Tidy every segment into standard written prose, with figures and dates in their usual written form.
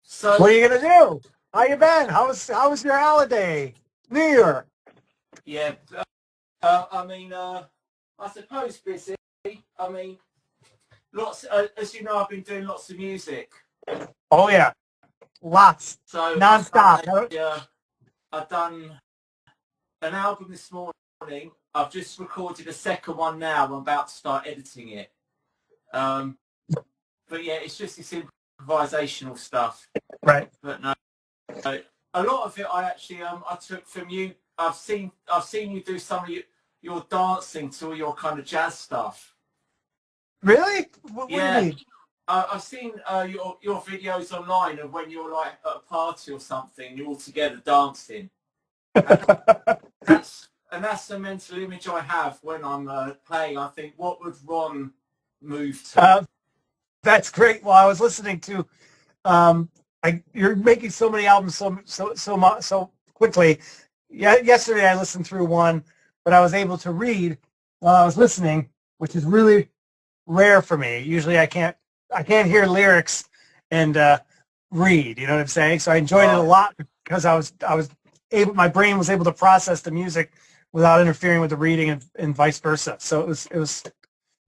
So, What are you gonna do? How you been? How was your holiday? New Year. yeah, I suppose busy. I mean, as you know, I've been doing lots of music. Oh yeah, lots, So nonstop. I've done an album this morning. I've just recorded a second one now. I'm about to start editing it. Um, but yeah, it's just this improvisational stuff. Right. But no, a lot of it I actually I took from you. I've seen you do some of your dancing to all your kind of jazz stuff. Really? What do you Yeah, mean? I've seen your videos online of when you're like at a party or something, you're all together dancing, and that's the mental image I have when I'm playing. I think, what would Ron move to? Uh, that's great. Well, I was listening to. Um, you're making so many albums so quickly. Yeah, yesterday I listened through one, but I was able to read while I was listening, which is really rare for me. Usually I can't hear lyrics and read. You know what I'm saying? So I enjoyed it a Right. lot because I was able. My brain was able to process the music without interfering with the reading and vice versa. So it was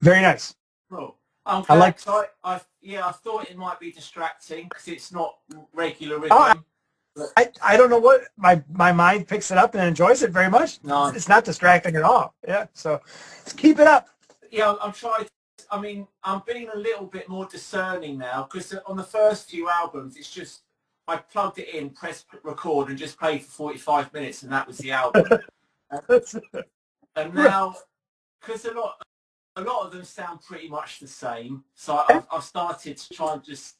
very nice. Cool. I'm I glad. like. 'Cause I thought it might be distracting because it's not regular Oh, rhythm. But I don't know what my mind picks it up and enjoys it very much. It's, no, it's not distracting at all. Yeah. So keep it up. yeah, I'm trying. I mean, I'm being a little bit more discerning now because on the first few albums, it's just I plugged it in, pressed record, and just played for 45 minutes, and that was the album. And and now, because a lot of them sound pretty much the same, so I've started to try and just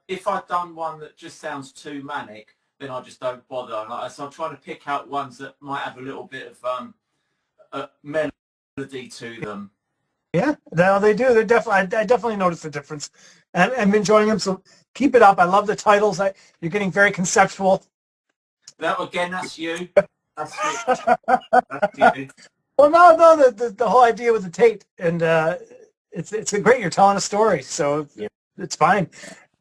if I've done one that just sounds too manic, then I just don't bother. So I'm trying to pick out ones that might have a little bit of melody to them. Yeah, no, they do. They're definitely. I definitely noticed the difference, and I'm enjoying them. So keep it up. I love the titles. You're getting very conceptual. That again, that's you. That's you. That's you. Well, no. The whole idea with the tape, and it's a great. You're telling a story, so Yeah. it's fine.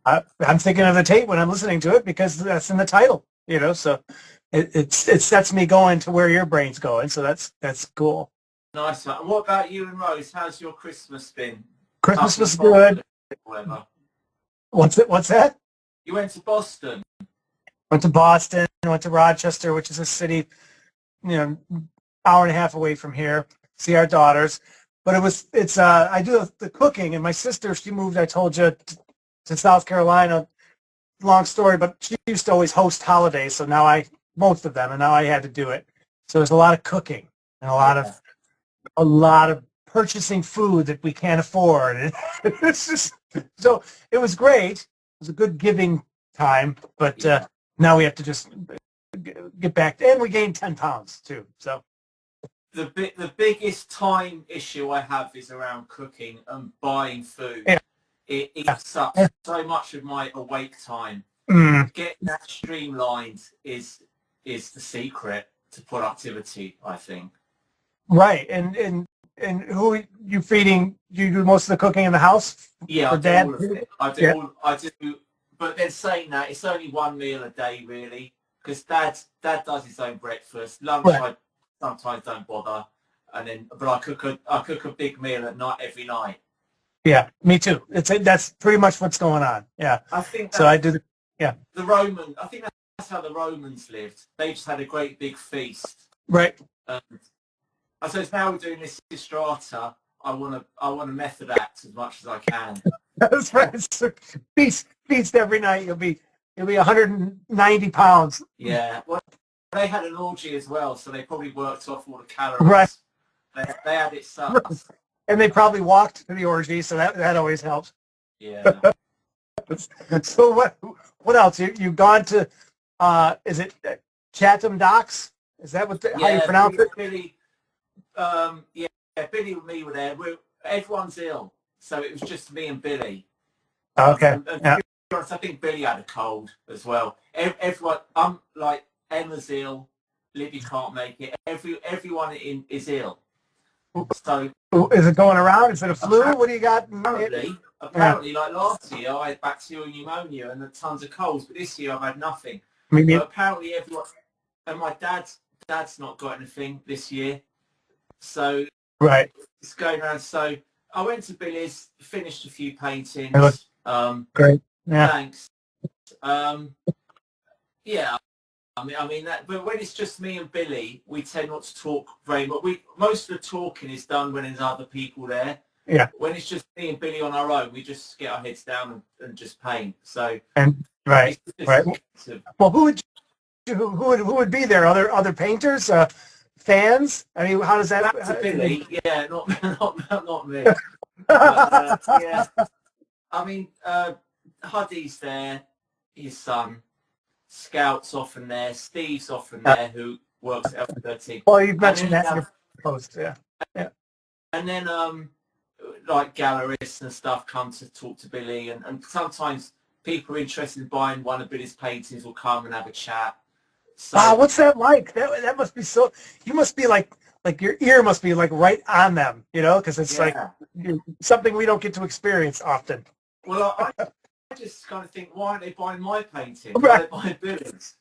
I'm thinking of the tape when I'm listening to it because that's in the title. So it sets me going to where your brain's going. So that's cool. Nice one. And what about you and Rose? How's your Christmas been? Christmas Up in was Boston, good. or whatever. What's that? You went to Boston. Went to Boston. Went to Rochester, which is a city, hour and a half away from here. See our daughters. But it's I do the cooking, and my sister, she moved. I told you to South Carolina. Long story, but she used to always host holidays, so now most of them, and now I had to do it. So there's a lot of cooking and a lot Yeah. of a lot of purchasing food that we can't afford. And it's just so it was great. It was a good giving time, but Yeah. now we have to just get back. And we gained 10 pounds too. So The biggest time issue I have is around cooking and buying food. yeah, It yeah. eats up so much of my awake time. Mm, Getting that streamlined is the secret to productivity, I think. right. And who you feeding? You do most of the cooking in the house Yeah, for I do dad? all of it. Yeah. I do. But then saying that, it's only one meal a day, really, because dad does his own breakfast. Lunch, Right. I sometimes don't bother, but I cook a big meal at night every night. Yeah, me too. That's pretty much what's going on. Yeah. I think So I do yeah. I think that's how the Romans lived. They just had a great big feast. Right. And I suppose now we're doing this strata. I want to method act as much as I can. That's right. So feast every night. You'll be 190 pounds. Yeah. Well, they had an orgy as well, so they probably worked off all the Right. calories. They had it sucks. And they probably walked to the orgy, so that always helps. Yeah. So what else? You've gone to is it Chatham Docks? Is that how you Yeah, pronounce it? Yeah, Billy and me were there. Everyone's ill, so it was just me and Billy. Okay. And to Yeah. be honest, I think Billy had a cold as well. Everyone, I'm like, Emma's ill, Libby can't make it. Everyone is ill. So Is it going around? Is it a flu? What do you got? apparently, apparently, like last year, I had bacterial pneumonia and tons of colds, but this year I've had nothing. But apparently everyone, and my dad's not got anything this year. So right. it's going around. So I went to Billy's, finished a few paintings. Great. Yeah. Thanks. Yeah. I mean that. But when it's just me and Billy, we tend not to talk very much. Most of the talking is done when there's other people there. Yeah. When it's just me and Billy on our own, we just get our heads down and just paint. So right. Well, who would be there? Other painters, fans? I mean, how does that? That's Billy. Yeah, not me. But, yeah. I mean, Huddy's there. His son. Scout's often there. Steve's often there, who works at L13. Well, you've mentioned that in your post, yeah. And then, like gallerists and stuff come to talk to Billy, and sometimes people are interested in buying one of Billy's paintings will come and have a chat. So, wow, what's that like? That must be so. You must be like your ear must be like right on them, because it's like something we don't get to experience often. Well, I just kind of think, why aren't they buying my painting? Why are they buying Billy's?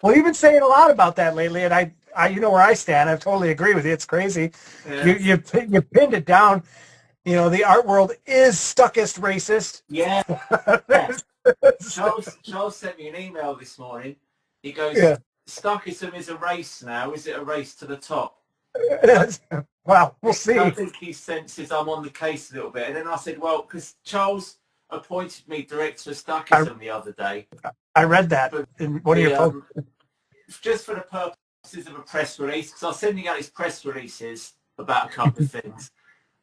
Well, you've been saying a lot about that lately, and I you know where I stand. I totally agree with you. It's crazy. Yeah. You pinned it down. The art world is Stuckist racist. Yeah. Charles sent me an email this morning. He goes, Stuckism is a race now. Is it a race to the top? Well, we'll see. I think he senses I'm on the case a little bit. And then I said, well, because Charles appointed me director of Stuckism the other day. I read that in one of your posts. Just for the purposes of a press release, because I was sending out his press releases about a couple of things.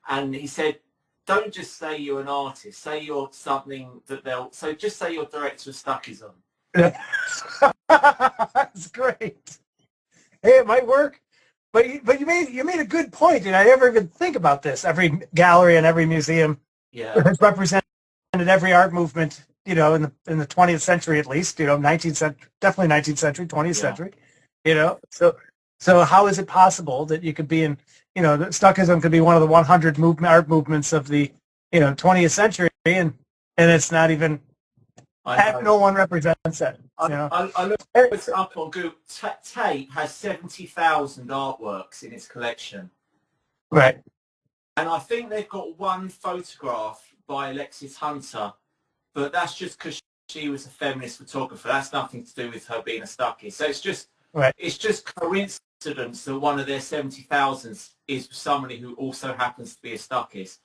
And he said, don't just say you're an artist. Say you're something that so just say you're director of Stuckism. That's great. Hey, it might work. But you made a good point, and I never even think about this. Every gallery and every museum has represented every art movement, in the 20th century at least, 19th century, definitely 19th century, 20th century, So how is it possible that you could be in, that Stuckism could be one of the 100 art movements of the, 20th century, and it's not even, no one represents it. I looked it up on Google. Tate has 70,000 artworks in its collection. Right. And I think they've got one photograph by Alexis Hunter, but that's just because she was a feminist photographer. That's nothing to do with her being a Stuckist. So it's just it's just coincidence that one of their 70,000s is somebody who also happens to be a Stuckist.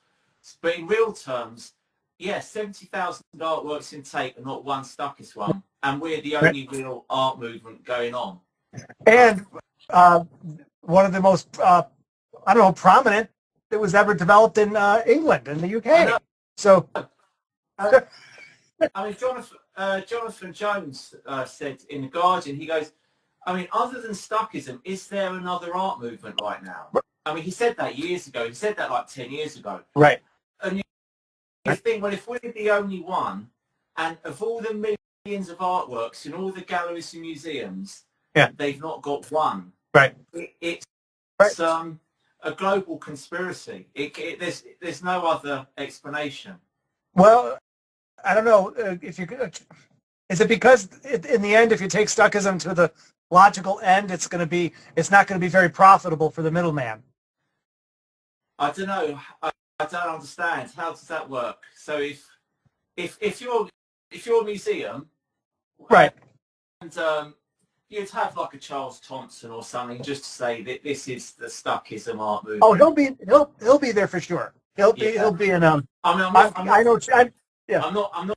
But in real terms, 70,000 artworks in Tate and not one Stuckist one. And we're the only real art movement going on. And one of the most, prominent that was ever developed in England and the UK. So, I mean, Jonathan Jones said in The Guardian, he goes, I mean, other than Stuckism, is there another art movement right now? I mean, he said that years ago. He said that like 10 years ago. Right. And you think, well, if we're the only one, and of all the millions of artworks in all the galleries and museums, they've not got one. Right. It's a global conspiracy. There's no other explanation. Well, I don't know if you could. Is it because in the end, if you take Stuckism to the logical end, it's not going to be very profitable for the middleman? I don't know. I don't understand. How does that work? So if you're a museum, right, and you'd have like a Charles Thompson or something just to say that this is the Stuckism art movement. Oh, he'll be there for sure. He'll be in I'm not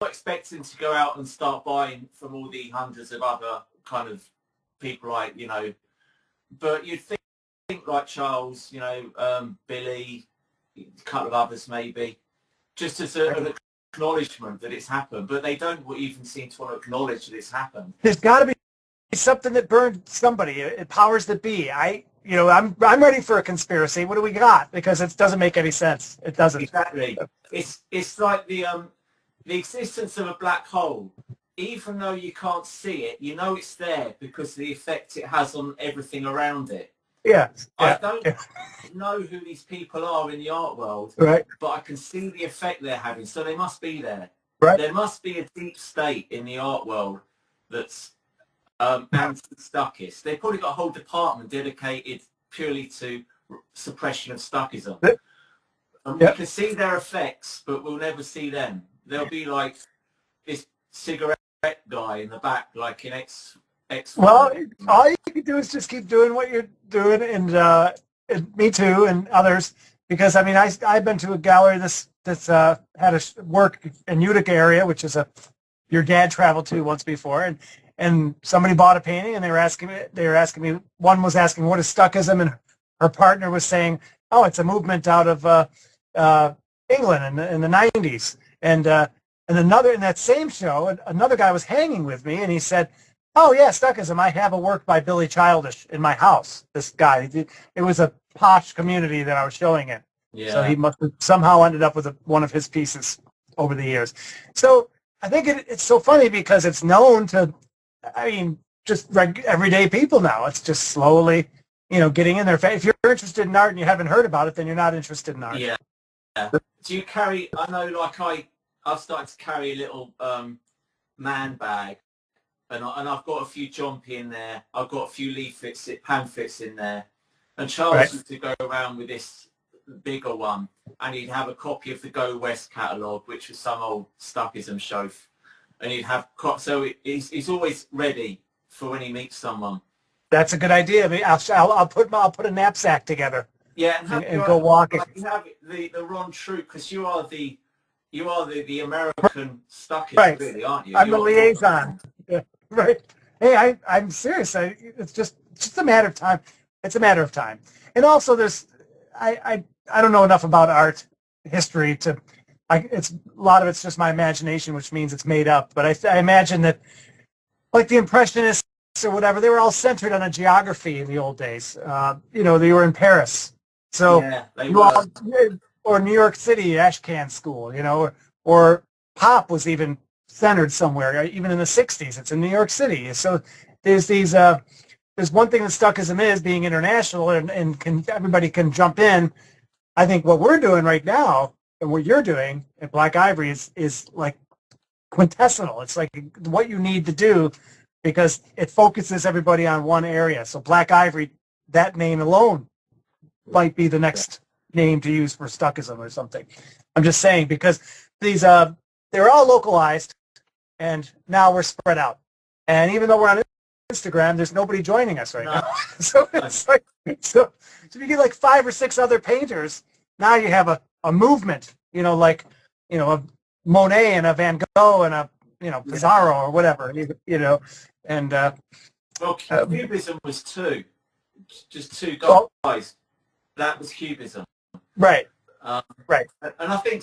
expecting to go out and start buying from all the hundreds of other kind of people, like, but you'd think like Charles, Billy, a couple of others maybe, just as an acknowledgement that it's happened, but they don't even seem to want to acknowledge that it's happened. There's got to be something that burned somebody. It powers that be. I'm ready for a conspiracy. What do we got? Because it doesn't make any sense. It doesn't. Exactly. It's like the existence of a black hole. Even though you can't see it, you know it's there because of the effect it has on everything around it. Yeah. I Yeah. don't Yeah. know who these people are in the art world, Right. but I can see the effect they're having. So they must be there. Right. There must be a deep state in the art world that's anti-Stuckists. They've probably got a whole department dedicated purely to suppression of Stuckism. And we Yeah. can see their effects, but we'll never see them. They'll be like this cigarette guy in the back, like in X Well, Files. all you can do is just keep doing what you're doing, and me too, and others. Because I mean, I've been to a gallery that's had a work in Utica area, which is your dad traveled to once before, and somebody bought a painting, and they were asking me. One was asking, "What is Stuckism?" and her partner was saying, "Oh, it's a movement out of England in the 90s." And another in that same show, another guy was hanging with me, and he said, "Oh yeah, Stuckism. I have a work by Billy Childish in my house." This guy, it was a posh community that I was showing it, so he Yeah. must have somehow ended up with one of his pieces over the years. So I think it's so funny because it's known to, I mean, just everyday people now. It's just slowly, getting in there. If you're interested in art and you haven't heard about it, then you're not interested in art. Yeah. Do you carry? I know, like I've started to carry a little man bag, and I've got a few Jompy in there. I've got a few pamphlets in there. And Right. Charles used to go around with this bigger one, and he'd have a copy of the Go West catalogue, which was some old Stuckism show, and he'd have so he's always ready for when he meets someone. That's a good idea. I mean, I'll put a knapsack together. Yeah, and And go walking. you have the Ron Troop, because you are the American Stuckist, Right. really, aren't you? I'm the You're liaison. Yeah, right. Hey, I'm serious. It's just a matter of time. It's a matter of time. And also, I don't know enough about art history it's a lot of it's just my imagination, which means it's made up. But I imagine that, like the Impressionists or whatever, they were all centered on a geography in the old days. They were in Paris, so Yeah, they were. or New York City, Ashcan School, or pop was even centered somewhere, even in the 60s. It's in New York City. So there's there's one thing that Stuckism is, being international, and everybody can jump in. I think what we're doing right now and what you're doing at Black Ivory is like quintessential. It's like what you need to do because it focuses everybody on one area. So Black Ivory, that name alone might be the next name to use for Stuckism or something. I'm just saying, because these they're all localized, and now we're spread out. And even though we're on Instagram, there's nobody joining us right now. So it's like so if you get like 5 or 6 other painters, now you have a movement. Like a Monet and a Van Gogh and a Pizarro or whatever. And Well, Cubism was just two well, guys. That was Cubism. right, Um, right. and I think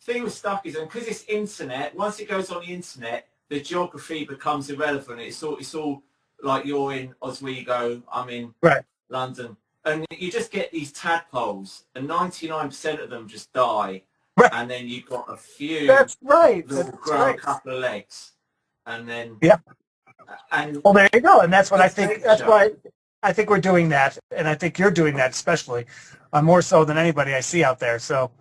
thing with Stuckism, because it's internet. Once it goes on the internet, the geography becomes irrelevant. It's all like you're in Oswego, I'm in Right. London, and you just get these tadpoles, and 99% of them just die, Right. and then you've got a few That's right. that will That's grow right. a couple of legs, and then Yeah. And Well, there you go. And that's what I it's think. nature. That's why I think we're doing that, and I think you're doing that, especially more so than anybody I see out there. So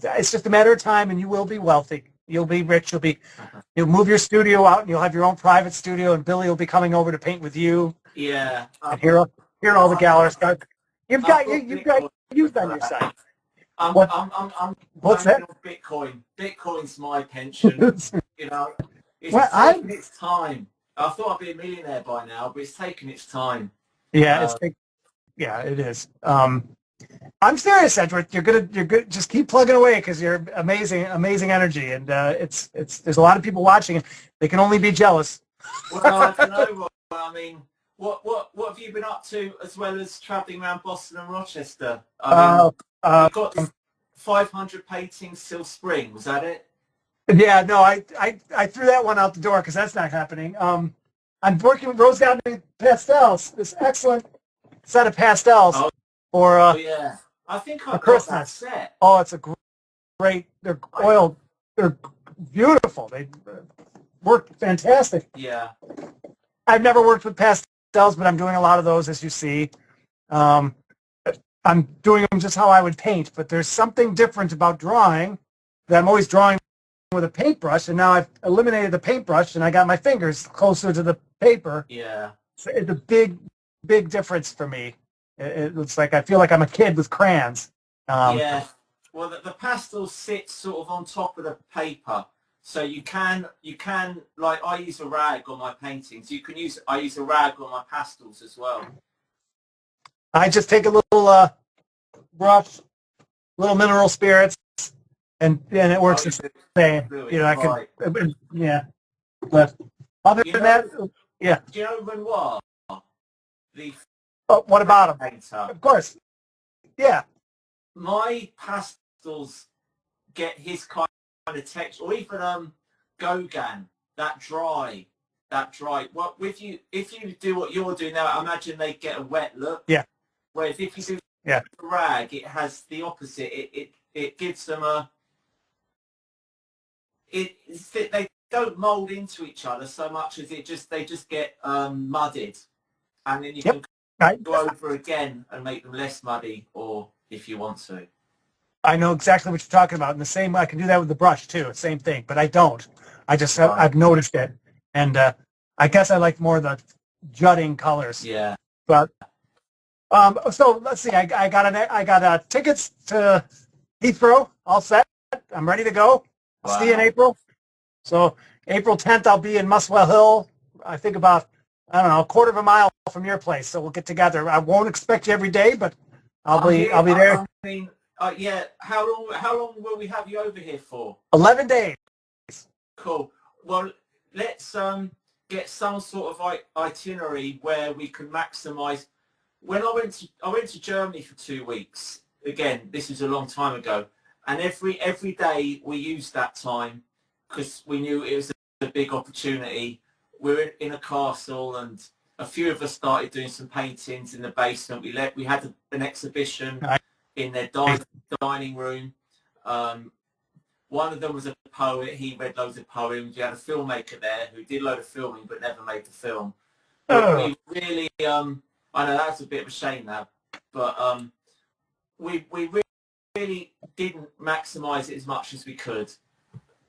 it's just a matter of time, and you will be wealthy. You'll be rich. You'll move your studio out, and you'll have your own private studio, and Billy will be coming over to paint with you. Yeah. And here all the gallerists. You've got Bitcoin you've on for your that. side. I'm What's banking that? on Bitcoin. Bitcoin's my pension. It's Well, taken its time. I thought I'd be a millionaire by now, but it's taken its time. Yeah, it is. I'm serious, Edward. You're good. Just keep plugging away because you're amazing energy, and it's there's a lot of people watching, and they can only be jealous. Well, I don't know. Rob. I mean, what have you been up to as well as travelling around Boston and Rochester? I mean, you got this 500 paintings till spring. Was that it? Yeah, no, I threw that one out the door because that's not happening. I'm working with Rose Garden Pastels, this excellent set of pastels for yeah. I think I've got Christmas. that set. Oh, it's a great. They're oiled. They're beautiful. They work fantastic. Yeah. I've never worked with pastels, but I'm doing a lot of those, as you see. Um, I'm doing them just how I would paint, but there's something different about drawing that I'm always drawing with a paintbrush, and now I've eliminated the paintbrush and I got my fingers closer to the paper. Yeah. So it's a big, big difference for me. It looks like I feel like I'm a kid with crayons. Yeah. Well, the pastel sits sort of on top of the paper. So you can like I use a rag on my paintings. I use a rag on my pastels as well. I just take a little brush, little mineral spirits, and it works the same. You know, I right. can, yeah. But other than that, yeah. Do you know Renoir? The What about him? painter. Of course, yeah. My pastels get his kind of texture, or even Gauguin, that dry. Well, if you do what you're doing now, I imagine they get a wet look. Yeah. Whereas if you do yeah. rag, it has the opposite. It gives them they don't mold into each other so much as they just get mudded, and then you can go over again and make them less muddy, or if you want to. I know exactly what you're talking about. And the same, I can do that with the brush too. Same thing, but I don't. I've noticed it, and I guess I like more the jutting colors. Yeah. But so let's see. I got tickets to Heathrow all set. I'm ready to go. I'll see you in April. So April 10th, I'll be in Muswell Hill. I think about, I don't know, a quarter of a mile from your place. So we'll get together. I won't expect you every day, but I'll be there. I mean, yeah. How long will we have you over here for? 11 days. Cool. Well, let's get some sort of itinerary where we can maximise. When I went to Germany for 2 weeks. Again, this is a long time ago, and every day we used that time because we knew it was a big opportunity. We were in a castle, and a few of us started doing some paintings in the basement. We had an exhibition in their dining room. One of them was a poet. He read loads of poems. We had a filmmaker there who did a load of filming but never made the film. We really, I know that's a bit of a shame now, but we really didn't maximise it as much as we could.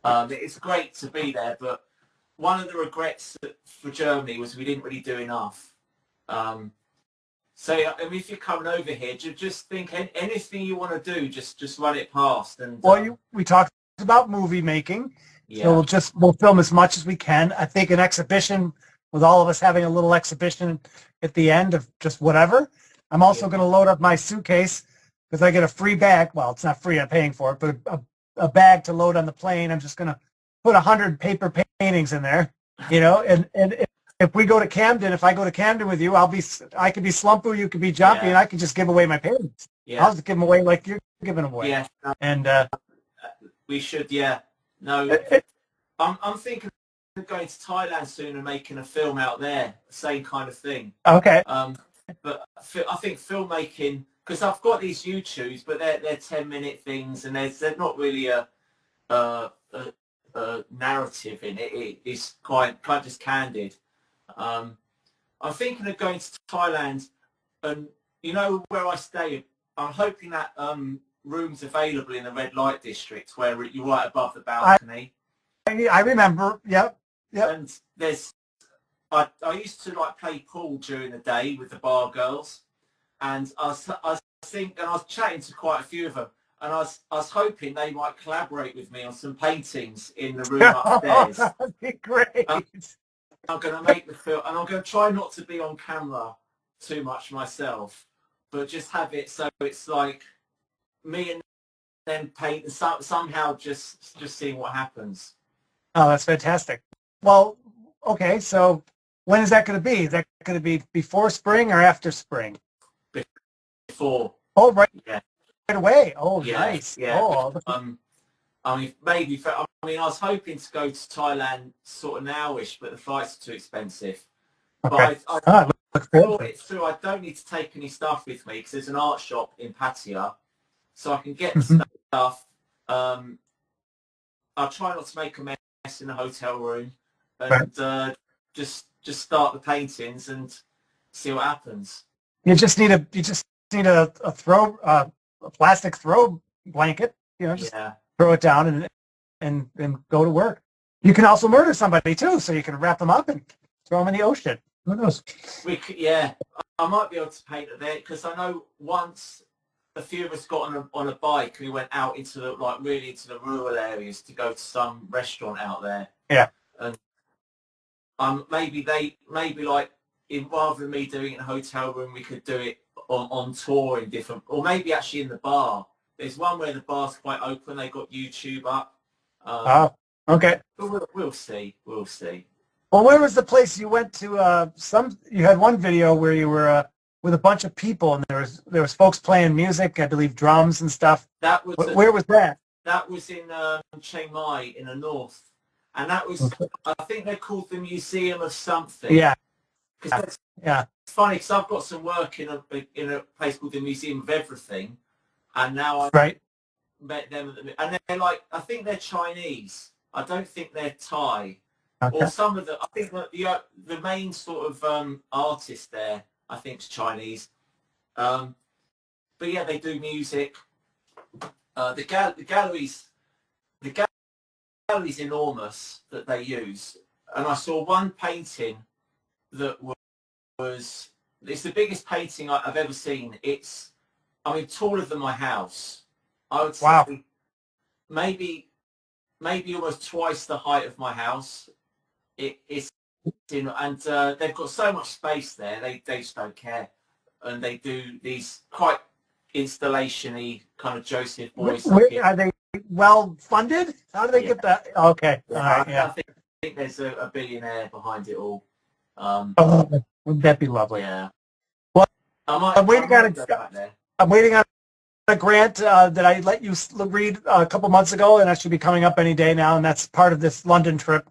It's great to be there, but one of the regrets for Germany was we didn't really do enough. So I mean, if you're coming over here, just think anything you want to do, just run it past. And well, we talked about movie making, so we'll film as much as we can. I think an exhibition with all of us having a little exhibition at the end of just whatever. I'm also going to load up my suitcase because I get a free bag. Well, it's not free, I'm paying for it, but a bag to load on the plane. I'm just going to put 100 paper paintings in there, you know, and if we go to Camden, if I go to Camden with you, I could be Slumpu, you could be Jumpy, and I could just give away my paintings. Yeah. I'll just give them away like you're giving them away. Yeah. And we should, yeah. No, I'm thinking of going to Thailand soon and making a film out there, same kind of thing. Okay. But I think filmmaking, because I've got these YouTubes, but they're 10-minute things, and there's not really a narrative in it. It's quite just candid. I'm thinking of going to Thailand, and you know where I stay. I'm hoping that rooms available in the red light district where you're right above the balcony. I remember. Yep. And I used to like play pool during the day with the bar girls, and I was chatting to quite a few of them, and I was hoping they might collaborate with me on some paintings in the room upstairs. That'd be great. I'm going to make the film, and I'm going to try not to be on camera too much myself, but just have it so it's like me and them paint, somehow just seeing what happens. Oh, that's fantastic. Well, okay, so when is that going to be? Is that going to be before spring or after spring? Before. Oh, right. Yeah. Right away. Oh, yeah, nice. Yeah. Oh. I mean, maybe. I was hoping to go to Thailand sort of nowish, but the flights are too expensive. Okay. But I thought it through. I don't need to take any stuff with me because there's an art shop in Pattaya, so I can get the stuff. I'll try not to make a mess in the hotel room, and just start the paintings and see what happens. you just need a throw a plastic throw blanket. Just throw it down and go to work. You can also murder somebody too, so you can wrap them up and throw them in the ocean. Who knows? I might be able to paint it there because I know once a few of us got on a bike. We went out into really into the rural areas to go to some restaurant out there. Yeah. And maybe like rather than me doing it in a hotel room, we could do it on tour in different, or maybe actually in the bar. There's one where the bar's quite open. They got YouTube up. Okay. But we'll see. We'll see. Well, where was the place you went to? You had one video where you were with a bunch of people, and there was folks playing music, I believe drums and stuff. That was where was that? That was in Chiang Mai in the north, and that was I think they're called the Museum of Something. Yeah. It's funny because I've got some work in a place called the Museum of Everything, and now I met them and they're like, I think they're Chinese. I don't think they're Thai. Okay. Or some of I think the main sort of artist there, I think, is Chinese. But yeah, they do music. The gallery's enormous that they use, and I saw one painting that was it's the biggest painting I've ever seen. It's taller than my house. I would say maybe almost twice the height of my house. It's and they've got so much space there. They just don't care, and they do these quite installation-y kind of Joseph Boys. Are they well funded? How do they get that? Okay, all right. I think there's a billionaire behind it all. Wouldn't that be lovely? Yeah. Well, I'm waiting on a grant that I let you read a couple months ago, and that should be coming up any day now, and that's part of this London trip.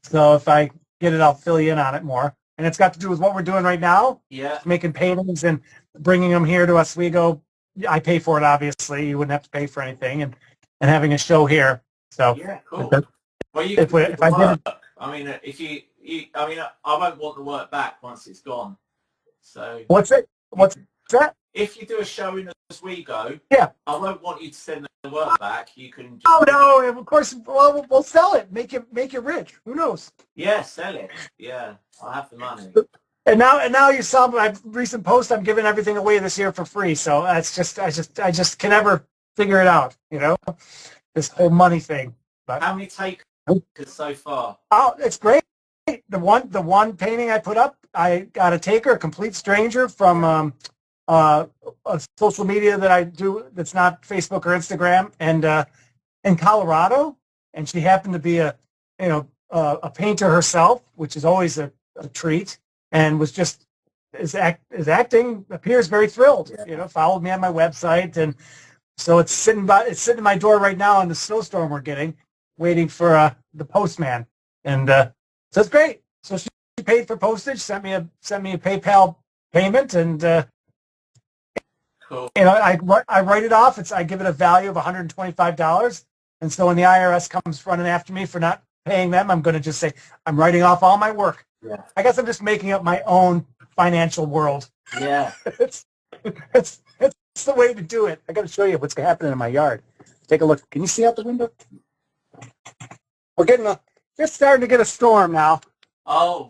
So if I get it, I'll fill you in on it more. And it's got to do with what we're doing right now. Yeah. Making paintings and bringing them here to Oswego. I pay for it, obviously. You wouldn't have to pay for anything, and having a show here. So yeah, cool. Well, if I did it, I won't want the work back once it's gone. So what's that? If you do a show in Oswego, I won't want you to send the work back. You can. Oh no! Of course, we'll sell it. Make it rich. Who knows? Yeah, sell it. Yeah, I'll have the money. And now you saw my recent post. I'm giving everything away this year for free. So that's I just can never figure it out. This whole money thing. But how many takers so far? Oh, it's great. The one painting I put up, I got a taker, a complete stranger from a social media that I do that's not Facebook or Instagram, and in Colorado, and she happened to be a painter herself, which is always a treat, and was just is acting appears very thrilled. Followed me on my website, and so it's sitting in my door right now in the snowstorm we're getting, waiting for the postman, and so it's great. So she paid for postage, sent me a PayPal payment, and cool. I write it off. I give it a value of $125, and so when the IRS comes running after me for not paying them, I'm going to just say I'm writing off all my work. Yeah. I guess I'm just making up my own financial world. Yeah. it's the way to do it. I got to show you what's happening in my yard. Take a look. Can you see out the window? We're just starting to get a storm now. Oh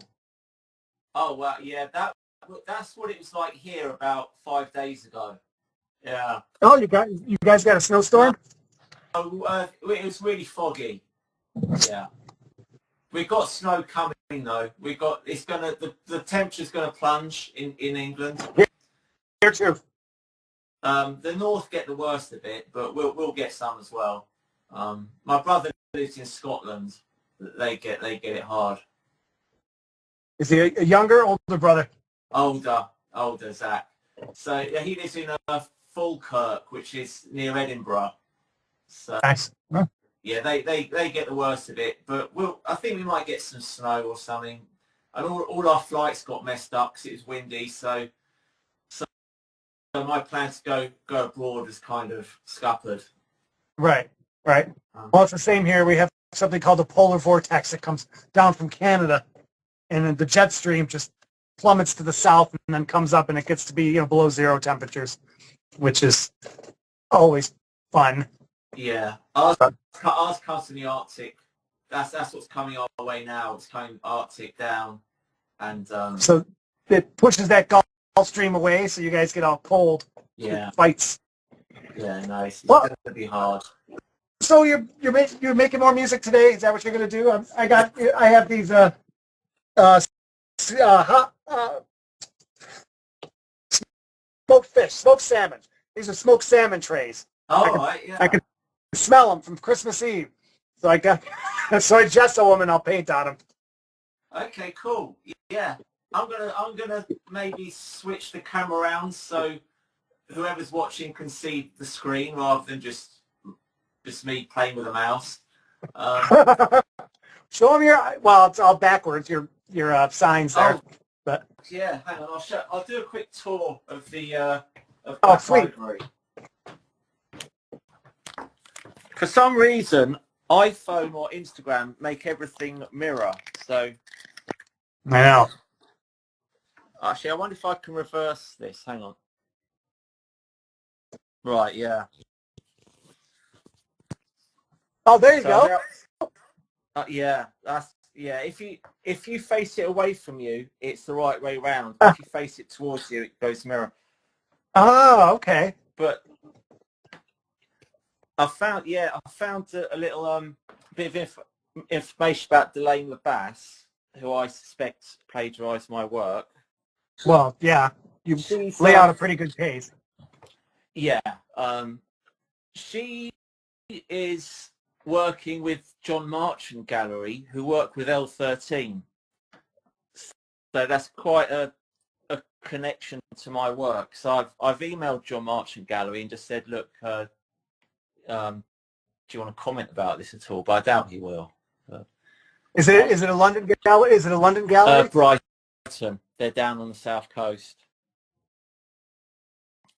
well, yeah. That's what it was like here about 5 days ago. Yeah. Oh, you guys got a snowstorm? It was really foggy. Yeah. We got snow coming though. The temperature's gonna plunge in England. Here too. The north get the worst of it, but we'll get some as well. My brother lives in Scotland. They get it hard. Is he a younger or older brother? Older Zach. So yeah, he lives in Falkirk, which is near Edinburgh. So nice. Huh. Yeah, they get the worst of it, but I think we might get some snow or something. And all our flights got messed up because it was windy. So my plan to go abroad is kind of scuppered. Right. Well, it's the same here. We have something called the polar vortex that comes down from Canada, and then the jet stream just plummets to the south and then comes up and it gets to be, below 0 temperatures, which is always fun. Yeah, ours comes from the Arctic. That's what's coming our way now. It's coming Arctic down, and so it pushes that Gulf Stream away, so you guys get all cold. Yeah, fights. Yeah, nice. It's gonna be hard. So you're making more music today? Is that what you're gonna do? I have these smoked salmon. These are smoked salmon trays. I can smell them from Christmas Eve. So I gesso them and I'll paint on them. Okay, cool. Yeah, I'm gonna maybe switch the camera around so whoever's watching can see the screen rather than just me playing with a mouse. Show them it's all backwards. Your signs there. But yeah, hang on. I'll do a quick tour of the library. For some reason, iPhone or Instagram make everything mirror. So I know. Actually, I wonder if I can reverse this. Hang on. Right, yeah. Oh, there you go. Yeah, If you face it away from you, it's the right way round. If you face it towards you, it goes mirror. Oh, okay. But I found a little bit of information about Delane LaBasse, who I suspect plagiarised my work. Well, yeah, you lay out a pretty good case. Yeah, she is working with John Marchant Gallery, who work with L13. So that's quite a connection to my work. So I've emailed John Marchant Gallery and just said, look, do you want to comment about this at all? But I doubt he will. Is it a London gallery? Is it a London gallery? Brighton. They're down on the south coast.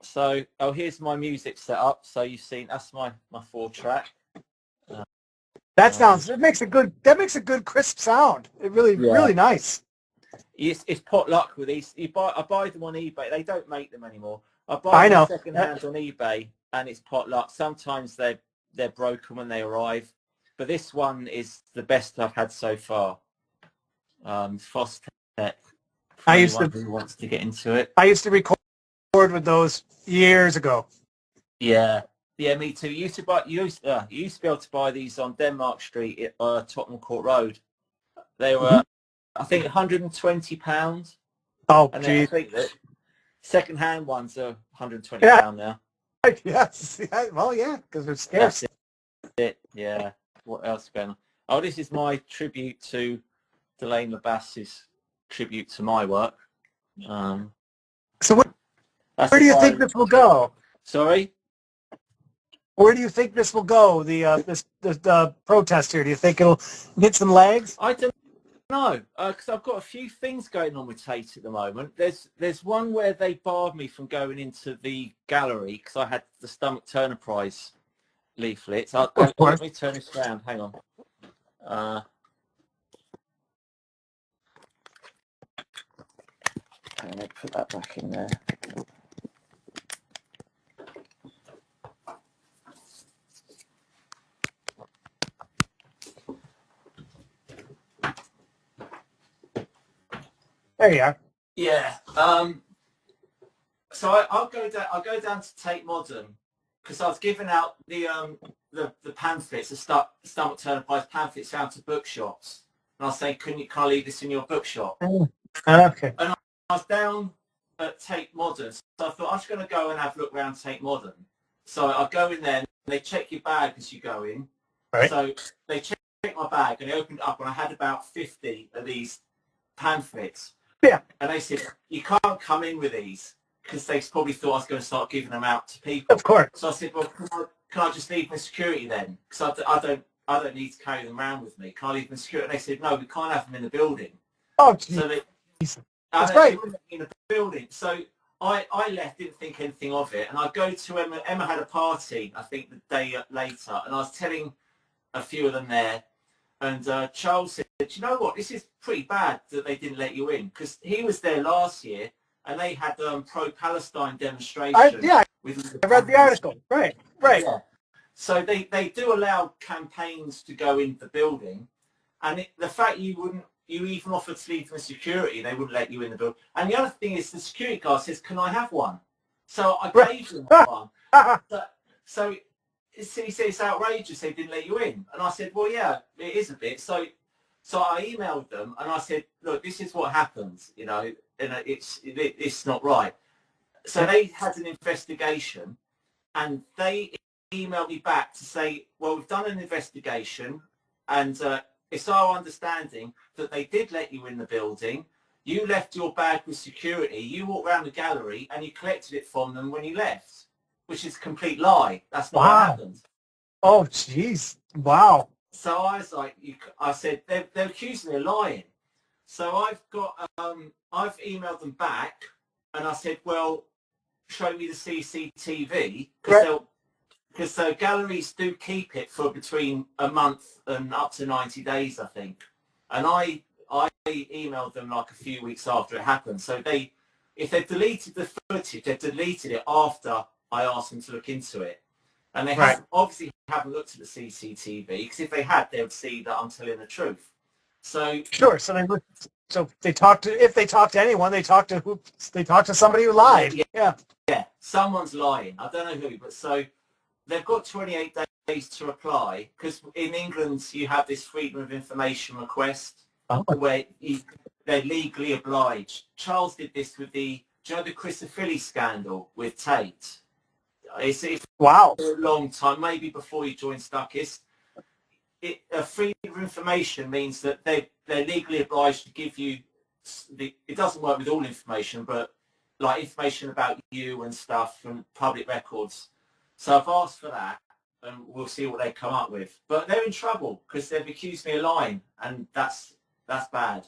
So, here's my music set up. So you've seen that's my 4-track. That makes a good crisp sound. It really nice. It's pot luck with these. I buy them on eBay. They don't make them anymore. I buy them second hand on eBay, and it's pot luck. Sometimes they're broken when they arrive, but this one is the best I've had so far. Fostech. Who wants to get into it? I used to record with those years ago. Yeah, me too. You used to be able to buy these on Denmark Street at Tottenham Court Road. They were, I think, £120. Oh, and geez. I think that second-hand ones are £120 now. Yes. Yeah, well, yeah, because they're scarce. That's it. Yeah. What else is going on? Oh, this is my tribute to Delane LaBasse's tribute to my work. So where do you think this will go? Sorry? Where do you think this will go? The protest here. Do you think it'll get some legs? I don't know, because I've got a few things going on with Tate at the moment. There's one where they barred me from going into the gallery because I had the Stomach Turner Prize leaflets. Let me turn this around. Hang on. Let me put that back in there. There you are. Yeah. So I'll go down to Tate Modern because I was giving out the pamphlets, the Stomach Turner Prize pamphlets out to bookshops, and I was saying, can I leave this in your bookshop? Okay. And I was down at Tate Modern, so I thought I was going to go and have a look around Tate Modern. So I go in there and they check your bag as you go in. Right. So they checked my bag and they opened it up and I had about 50 of these pamphlets. Yeah. And they said, you can't come in with these because they probably thought I was going to start giving them out to people. Of course. So I said, well, can I just leave them in security then? Because I don't need to carry them around with me. Can I leave them in security? And they said, no, we can't have them in the building. Oh, geez. So That's right. In the building. So I left, didn't think anything of it. And I go to Emma. Emma had a party, I think, the day later. And I was telling a few of them there. And Charles said, "You know what? This is pretty bad that they didn't let you in, because he was there last year and they had pro-Palestine demonstration." Yeah, with I read the article. Right. Yeah. So they do allow campaigns to go into the building, and the fact you even offered to leave them security, they wouldn't let you in the building. And the other thing is, the security guard says, "Can I have one?" So I gave them one. So he said it's outrageous they didn't let you in. And I said, well, yeah, it is a bit. So I emailed them and I said, look, this is what happens, and it's not right. So they had an investigation and they emailed me back to say, well, we've done an investigation and it's our understanding that they did let you in the building. You left your bag with security. You walked around the gallery and you collected it from them when you left, which is a complete lie. That's not what happened. Oh, jeez. Wow. So I was like, I said, they're accusing me of lying. So I've emailed them back and I said, well, show me the CCTV, because galleries do keep it for between a month and up to 90 days, I think. And I emailed them like a few weeks after it happened. So if they've deleted the footage, they've deleted it after I asked them to look into it. And they obviously haven't looked at the CCTV, because if they had, they would see that I'm telling the truth. So sure. So they talked to, if they talked to anyone, they talked to somebody who lied. Yeah. Someone's lying. I don't know who, but so they've got 28 days to reply, because in England you have this freedom of information request where they're legally obliged. Charles did this with the Chrysophily scandal with Tate. It's wow. For a long time, maybe before he joined Stuckists. Freedom of information means that they're legally obliged to give you it doesn't work with all information, but like information about you and stuff from public records. So I've asked for that and we'll see what they come up with. But they're in trouble because they've accused me of lying, and that's bad.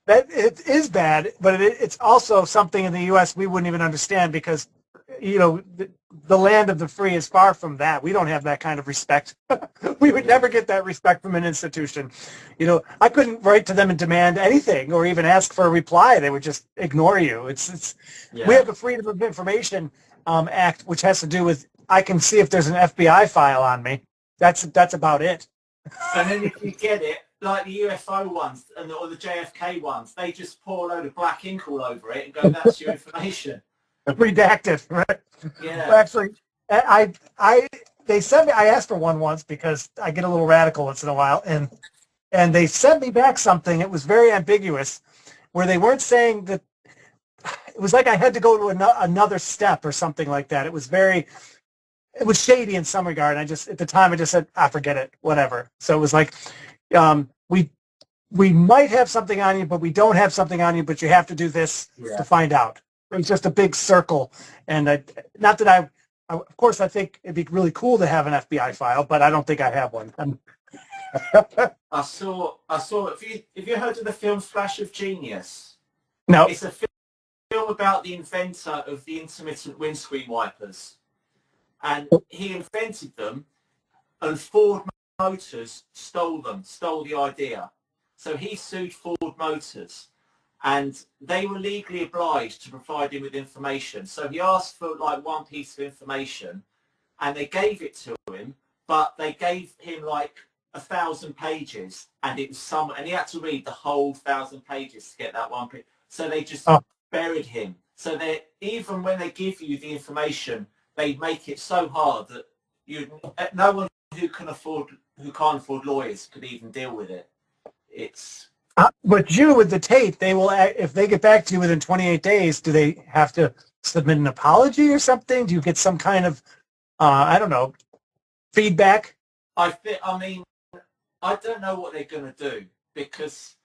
That it is bad, but it's also something in the U.S. we wouldn't even understand, because the land of the free is far from that. We don't have that kind of respect. We would never get that respect from an institution. I couldn't write to them and demand anything or even ask for a reply. They would just ignore you. We have a Freedom of Information Act, which has to do with, I can see if there's an FBI file on me. That's about it. And then if you get it, like the UFO ones or the JFK ones, they just pour a load of black ink all over it and go, that's your information. Redacted, right? Yeah. Well, actually, they sent me. I asked for one once because I get a little radical once in a while, and they sent me back something. It was very ambiguous, where they weren't saying that. It was like I had to go to another step or something like that. It was shady in some regard. And at the time I just said, forget it, whatever. So it was like, we might have something on you, but we don't have something on you, but you have to do this to find out. It was just a big circle. And not that of course, I think it'd be really cool to have an FBI file, but I don't think I have one. I saw. Have you heard of the film Flash of Genius? No. It's a film about the inventor of the intermittent windscreen wipers, and he invented them, and Ford Motors stole the idea. So he sued Ford Motors, and they were legally obliged to provide him with information. So he asked for like one piece of information, and they gave it to him, but they gave him like 1,000 pages, and it was and he had to read the whole 1,000 pages to get that one page. So they just buried him. So even when they give you the information, they make it so hard that no one who can't afford lawyers could even deal with it. But you, with the tape, they will, if they get back to you within 28 days, do they have to submit an apology or something? Do you get some kind of, I don't know, feedback? I mean, I don't know what they're going to do, because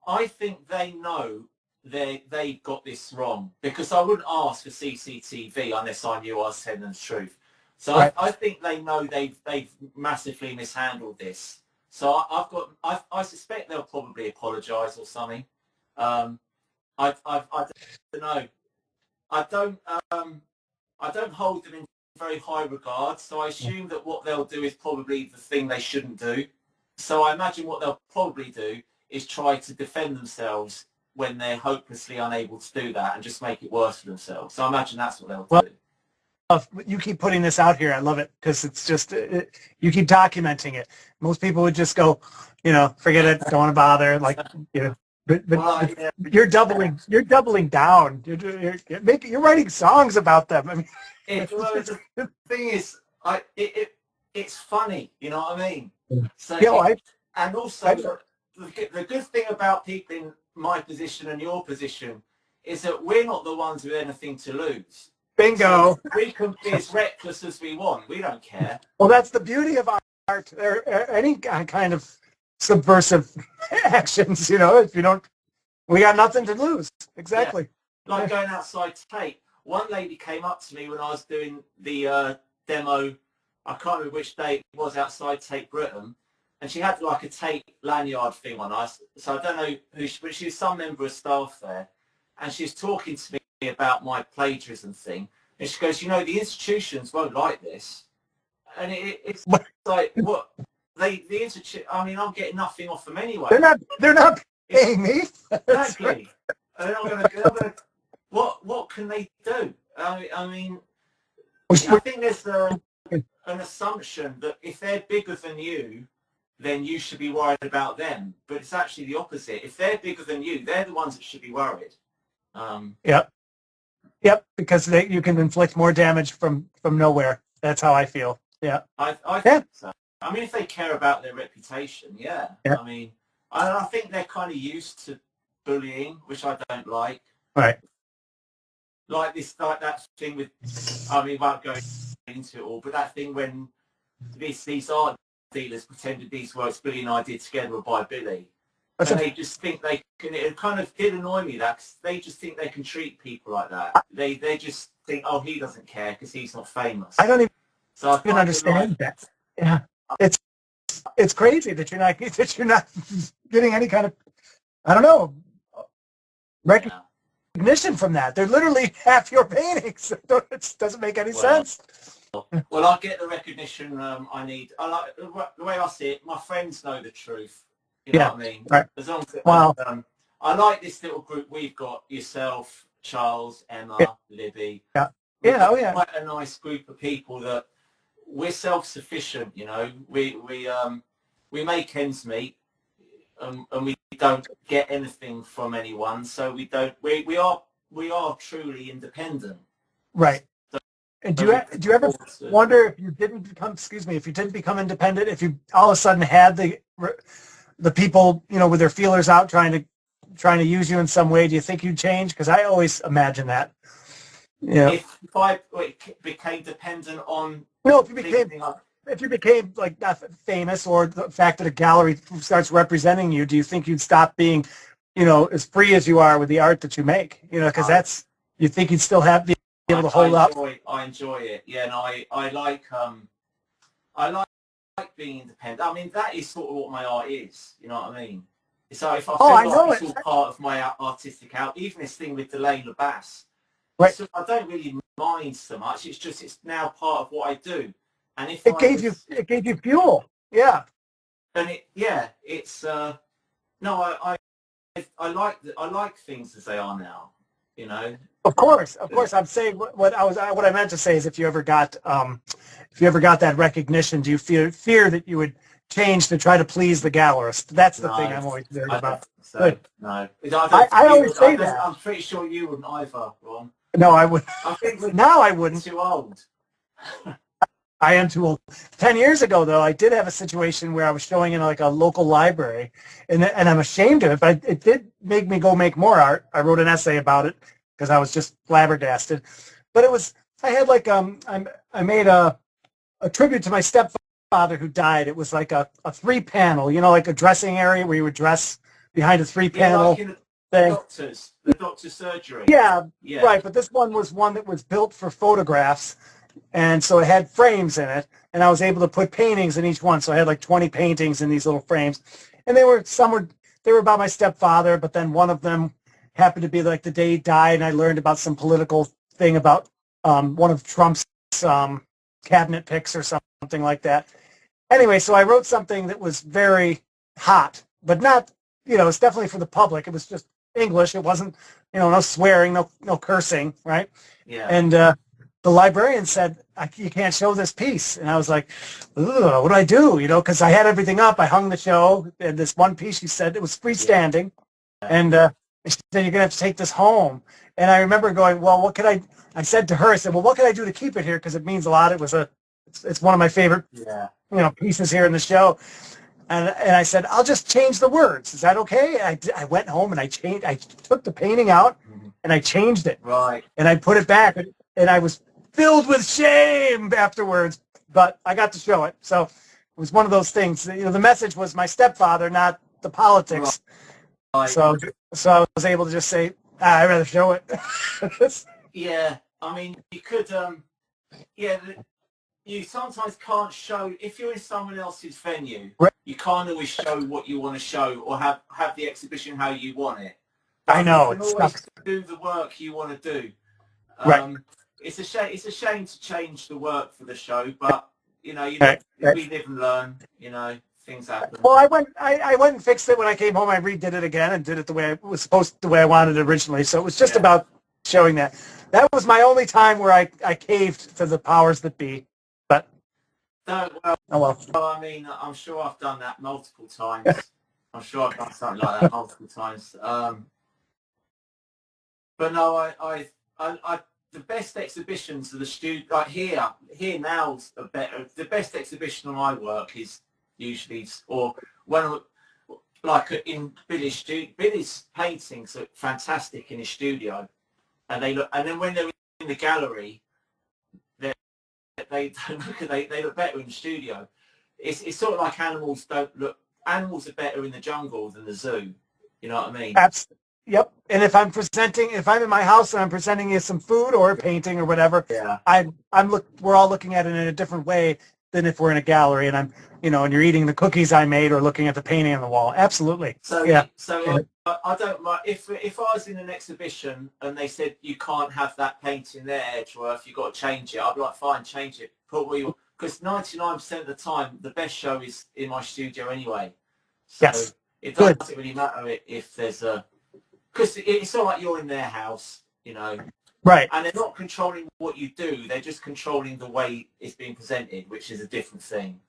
I think they know they got this wrong, because I wouldn't ask for CCTV unless I knew I was telling the truth. So I think they know they've massively mishandled this. So I suspect they'll probably apologise or something. I don't know. I don't hold them in very high regard. So I assume that what they'll do is probably the thing they shouldn't do. So I imagine what they'll probably do is try to defend themselves when they're hopelessly unable to do that and just make it worse for themselves. So I imagine that's what they'll do. You keep putting this out here. I love it because it's just you keep documenting it. Most people would just go, forget it, don't want to bother. Like, but Well, yeah. you're doubling down. You're writing songs about them. I mean, The thing is, it's funny. You know what I mean? So and also the good thing about people in my position and your position is that we're not the ones with anything to lose. Bingo. So we can be as reckless as we want. We don't care. Well, that's the beauty of art. Any kind of subversive actions, if you don't, we got nothing to lose. Exactly. Yeah. Like going outside tape. One lady came up to me when I was doing the demo. I can't remember which day it was outside Tape Britain. And she had like a tape lanyard thing on us. So I don't know who but she was some member of staff there. And she was talking to me about my plagiarism thing. And she goes, the institutions won't like this. And it's like, what? The institute, I'm getting nothing off them anyway. They're not paying me. Exactly. They're not gonna, what can they do? I think there's an assumption that if they're bigger than you, then you should be worried about them. But it's actually the opposite. If they're bigger than you, they're the ones that should be worried. Yep, because you can inflict more damage from nowhere. That's how I feel. Yeah. I think so. If they care about their reputation, yeah. I think they're kind of used to bullying, which I don't like. Right. Like that thing with, without going into it all, but that thing when these art dealers pretended these works Billy and I did together were by Billy. And they just think they can, it kind of did annoy me that cause they just think they can treat people like that. They just think, oh, he doesn't care because he's not famous. I don't even understand that. Yeah. It's crazy that you're not getting any kind of, I don't know, recognition from that. They're literally half your paintings. It doesn't make any sense. Well, I get the recognition I need. I like the way I see it. My friends know the truth. You know what I mean? Right. As long as wow. I like this little group we've got. Yourself, Charles, Emma, Libby. Yeah. Yeah. Oh yeah. Quite a nice group of people that we're self-sufficient. We make ends meet, and we don't get anything from anyone. So we don't. We are truly independent. Right. And do you ever wonder if you didn't become independent, if you all of a sudden had the people, with their feelers out trying to use you in some way, do you think you'd change? Because I always imagine that. Yeah. If I became dependent on if you became like not famous, or the fact that a gallery starts representing you, do you think you'd stop being, as free as you are with the art that you make? Because you think you'd still be able to hold up. I enjoy it. Yeah, and I like being independent. That is sort of what my art is. You know what I mean? So if I feel like it's all part of my artistic out, even this thing with Delane LaBasse, right? So I don't really mind so much. It's now part of what I do. And if it gave you fuel, yeah. And it's no, I like things as they are now. Of course. I'm saying what I meant to say is if you ever got that recognition, do you fear that you would change to try to please the gallerist? That's the thing I'm always worried about. So, no, I always say that. I'm pretty sure you wouldn't either, Ron. No, I wouldn't. I think now I wouldn't. Too old. I am too old. 10 years ago, though, I did have a situation where I was showing in like a local library, and I'm ashamed of it, but it did make me go make more art. I wrote an essay about it because I was just flabbergasted. But I had like, I made a tribute to my stepfather who died. It was like a 3-panel, like a dressing area where you would dress behind a 3-panel thing. The doctor's surgery. Yeah, right. But this one was one that was built for photographs. And so it had frames in it, and I was able to put paintings in each one. So I had like 20 paintings in these little frames, and they were about my stepfather, but then one of them happened to be like the day he died, and I learned about some political thing about one of Trump's cabinet picks or something like that. Anyway, so I wrote something that was very hot, but not, it's definitely for the public. It was just English. It wasn't, no swearing, no cursing, right? Yeah. And the librarian said, you can't show this piece. And I was like, what do I do? Because I had everything up. I hung the show. And this one piece, she said, it was freestanding. Yeah. And she said, you're going to have to take this home. And I remember going, well, what could I said to her, I said, well, what can I do to keep it here? Because it means a lot. It's one of my favorite, pieces here in the show. And I said, I'll just change the words. Is that okay? I went home and I took the painting out and I changed it. Right. And I put it back and I was filled with shame afterwards, but I got to show it. So it was one of those things. The message was my stepfather, not the politics. Right. So I was able to just say, I'd rather show it. Yeah. I mean, you could, you sometimes can't show, if you're in someone else's venue, right. You can't always show what you want to show or have the exhibition how you want it. But I know. You can always do the work you want to do. Right. It's a shame to change the work for the show, but we live and learn. Things happen. Well, I went and fixed it when I came home. I redid it again and did it the way it was the way I wanted it originally. So it was just about showing that. That was my only time where I caved to the powers that be. But well, I mean, I'm sure I've done that multiple times. I'm sure I've done something like that multiple times. But no, I the best exhibitions of the studio, like here now's a better. The best exhibition of my work is usually, or when like in Billy's paintings are fantastic in his studio, and then when they're in the gallery, they look better in the studio. It's sort of like animals are better in the jungle than the zoo. You know what I mean? Absolutely. Yep. And if I'm in my house and I'm presenting you some food or a painting or whatever, we're all looking at it in a different way than if we're in a gallery and I'm, and you're eating the cookies I made or looking at the painting on the wall. Absolutely. So yeah. I don't mind if I was in an exhibition and they said you can't have that painting there, Edgeworth, you've got to change it. I'd be like, fine, change it. Put what you want. Because 99% of the time, the best show is in my studio anyway. So yes. It doesn't really matter if there's a... Because it's not like you're in their house, Right. And they're not controlling what you do. They're just controlling the way it's being presented, which is a different thing.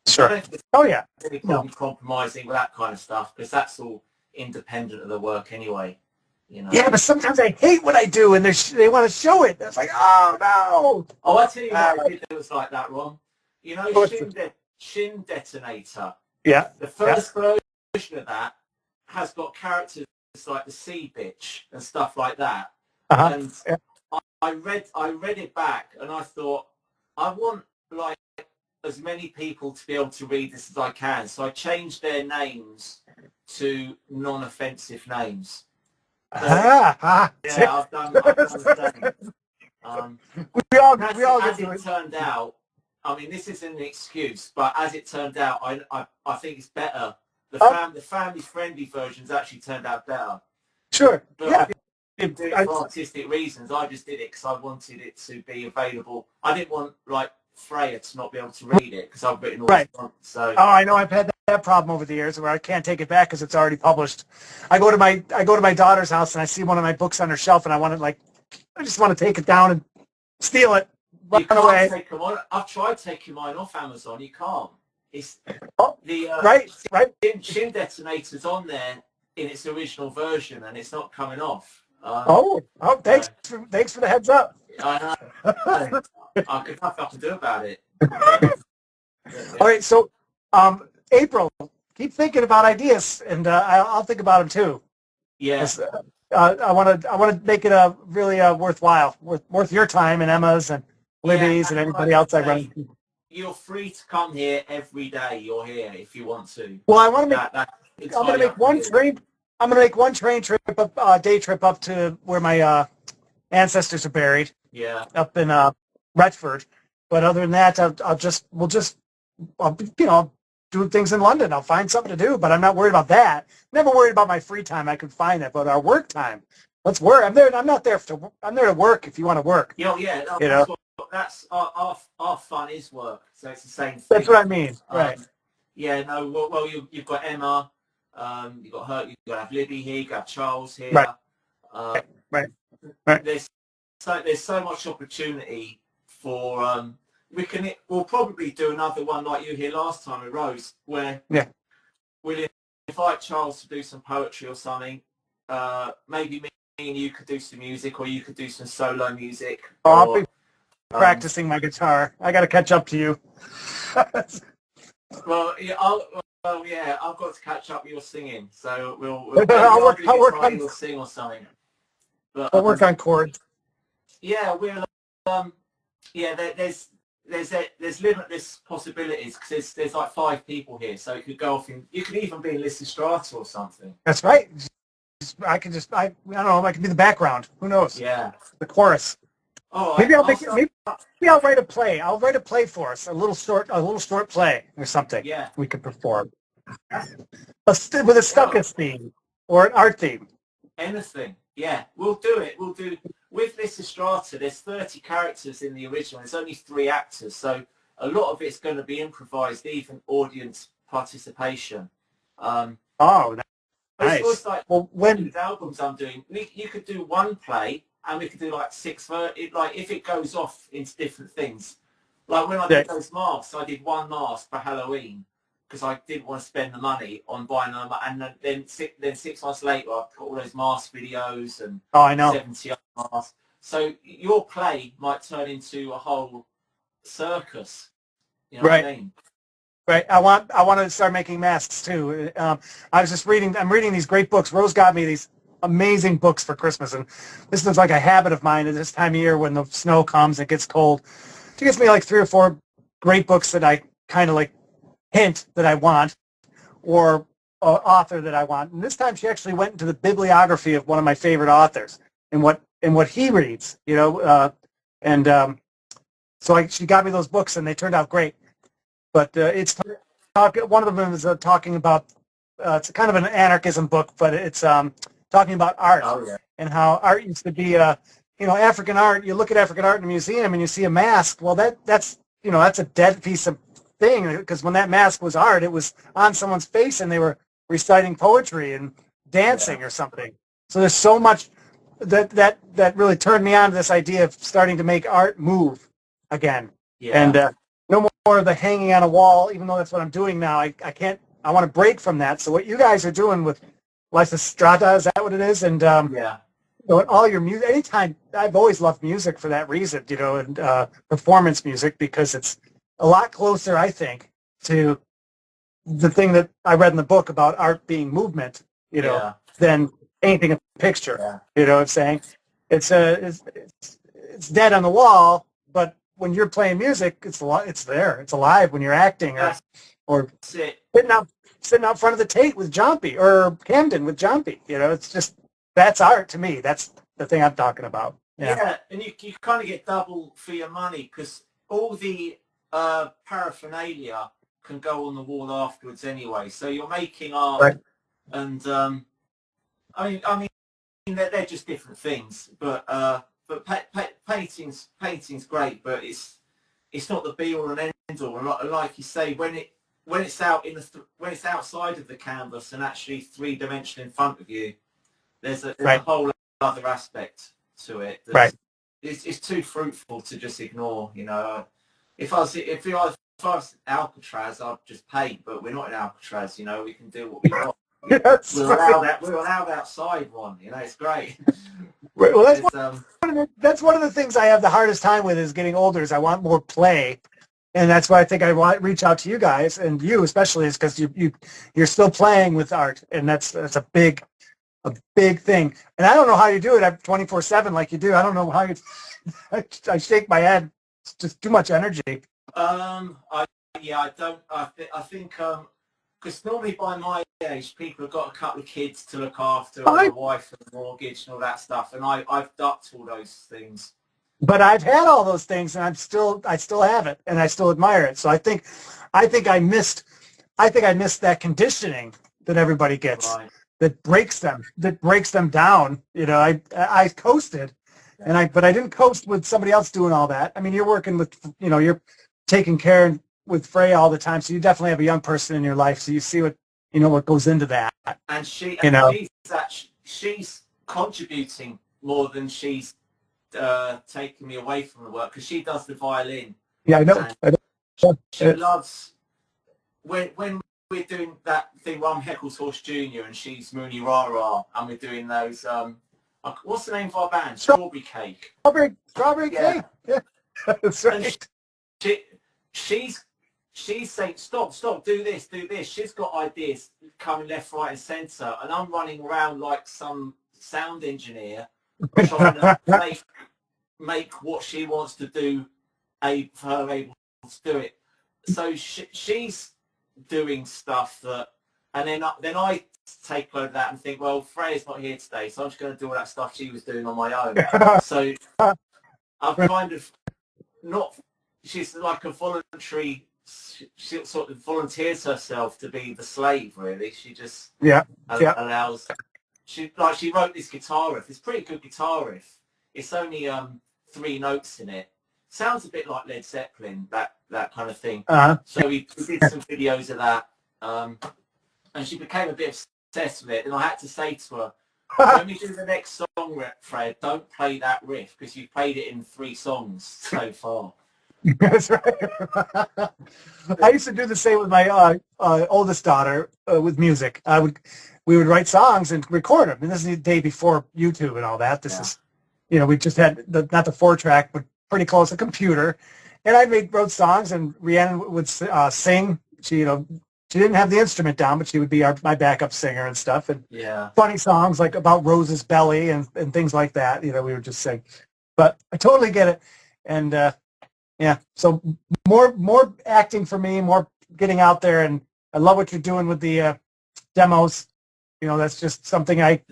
Sure. Oh, yeah. Any problem compromising with that kind of stuff, because that's all independent of the work anyway. Yeah, but sometimes I hate what I do, and they want to show it. It's like, oh, no. Oh, I tell you what I did that was like that, Ron. Shin Detonator. Yeah. The first version of that has got characters like the sea bitch and stuff like that. Uh-huh. And I read it back and I thought, I want like as many people to be able to read this as I can. So I changed their names to non-offensive names. So, I've done the same. We all as it turned out, I mean, this isn't an excuse, but as it turned out, I think it's better. The family-friendly versions actually turned out better. Sure. But I didn't do it for artistic reasons. I just did it because I wanted it to be available. I didn't want, like, Freya to not be able to read it because I've written all this month. So. Oh, I know. I've had that problem over the years where I can't take it back because it's already published. I go to my daughter's house and I see one of my books on her shelf and I just want to take it down and steal it. You can't take them on. I've tried taking mine off Amazon. You can't. It's right. Shin Detonator's on there in its original version, and it's not coming off. Thanks for the heads up. I know. I could nothing I can do about it. All right, so April, keep thinking about ideas, and I'll think about them too. Yes. I want to make it a really worthwhile, worth your time and Emma's and Libby's and anybody else I run into. You're free to come here every day. You're here if you want to. Well, I want to make. I'm going to make one train. I'm going to make one train trip up, day trip up to where my ancestors are buried. Yeah. Up in Retford. But other than that, I'll do things in London. I'll find something to do, but I'm not worried about that. Never worried about my free time. I could find that, but our work time, let's work. I'm there. I'm not there to. I'm there to work. If you want to work, Yeah, yeah. No, you know. that's our fun is work. So it's the same That's thing. what I mean. Right. Yeah. No. Well, you've got Emma. You've got her. You've got to have Libby here. You've got to have Charles here. Right. Uh, Right. Right. there's so much opportunity for we'll probably do another one like you here last time with Rose, where we'll invite Charles to do some poetry or something. Maybe me and you could do some music, or you could do some solo music. Oh, I'll be practicing my guitar. I got to catch up to you. Well, yeah, I've got to catch up with your singing, so we'll I'll work on. You'll sing or something. But I'll work on chords. Yeah, we'll. Yeah, there's limitless possibilities because there's like 5 people here, so you could go off in. You could even be in Lysistrata or something. That's right. I don't know. I could be the background. Who knows? Yeah. The chorus. Oh, maybe I'll write a play. I'll write a play for us. A little short play or something. Yeah. We could perform. With a Stuckists theme or an art theme. Anything. Yeah, we'll do it. We'll do with Lysistrata. There's 30 characters in the original. There's only 3 actors, so a lot of it's going to be improvised, even audience participation. Oh, nice. It's like when the albums I'm doing, you could do one play, and we could do like 6. Like if it goes off into different things. Like when I did those masks, I did one mask for Halloween because I didn't want to spend the money on buying them. And then 6 months later, I put all those mask videos and 70 masks. So your play might turn into a whole circus. You know what I mean? Right. I want to start making masks too. I'm reading these great books. Rose got me these amazing books for Christmas, and this is like a habit of mine at this time of year when the snow comes and it gets cold. She gets me like 3 or 4 great books that I kind of like hint that I want, or author that I want. And this time she actually went into the bibliography of one of my favorite authors and what he reads, you know. So she got me those books, and they turned out great. But one of them is talking about, it's kind of an anarchism book, but it's talking about art and how art used to be, African art. You look at African art in a museum and you see a mask. Well, that's a dead piece of thing, because when that mask was art, it was on someone's face and they were reciting poetry and dancing or something. So there's so much that really turned me on to this idea of starting to make art move again. Yeah. And no more of the hanging on a wall, even though that's what I'm doing now. I want to break from that. So what you guys are doing with Lysistrata, is that what it is? And all your music, anytime, I've always loved music for that reason, and performance music, because it's a lot closer, I think, to the thing that I read in the book about art being movement, than anything a picture. Yeah. You know what I'm saying? It's dead on the wall, but when you're playing music, it's there. It's alive when you're acting or sitting out front of the Tate with Jompy, or Camden with Jompy. It's just, that's art to me. That's the thing I'm talking about. Yeah, and you kind of get double for your money, because all the paraphernalia can go on the wall afterwards anyway. So you're making art, right. And I mean they're just different things. But painting's great, but it's not the be all and end all. And like you say, when it's outside of the canvas and actually 3-dimensional in front of you, there's a whole other aspect to it. Right. It's too fruitful to just ignore. If I was Alcatraz, I'd just paint. But we're not in Alcatraz. We can do what we want. We're allowed outside one. It's great. Well, that's one of the things I have the hardest time with, is getting older. Is I want more play, and that's why I think I want to reach out to you guys, and you especially, is because you're still playing with art, and that's a big thing. And I don't know how you do it. I'm 24/7 like you do. I don't know how you. I shake my head. It's just too much energy. I don't. I think because normally by my age, people have got a couple of kids to look after, and a wife and a mortgage and all that stuff, and I've ducked all those things. But I've had all those things, and I still have it, and I still admire it. So I think I missed that conditioning that everybody gets. Right. that breaks them down. You know, I coasted, but I didn't coast with somebody else doing all that. I mean, you're working with, you know, you're taking care with Freya all the time, so you definitely have a young person in your life, so you see what, you know, what goes into that. And she's contributing more than she's taking me away from the work, because she does the violin. Yeah, I know. She loves when we're doing that thing where I'm Heckleshorse Jr. and she's Mooney Rara, and we're doing those. What's the name of our band? Strawberry Cake. Strawberry Cake. Yeah, that's right. She's saying, stop, do this. She's got ideas coming left, right, and centre, and I'm running around like some sound engineer trying to make what she wants to do, for her able to do it. So she's doing stuff that, and then I take over that and think, well, Freya's not here today, so I'm just going to do all that stuff she was doing on my own. So I've kind of not. She's like a voluntary. She sort of volunteers herself to be the slave. Really, she just allows. She wrote this guitar riff. It's a pretty good guitar riff. It's only 3 notes in it. Sounds a bit like Led Zeppelin, that kind of thing. So we did some videos of that, and she became a bit obsessed with it. And I had to say to her, when we do the next song, Fred, don't play that riff, because you've played it in 3 songs so far. That's right. I used to do the same with my oldest daughter with music. We would write songs and record them. And this is the day before YouTube and all that. This is, you know, we just had not the 4-track, but pretty close, a computer. And I wrote songs, and Rhiannon would sing. She, you know, she didn't have the instrument down, but she would be my backup singer and stuff. And funny songs like about Rose's belly and things like that. You know, we would just sing. But I totally get it. And yeah, so more acting for me, more getting out there, and I love what you're doing with the demos. You know, that's just something I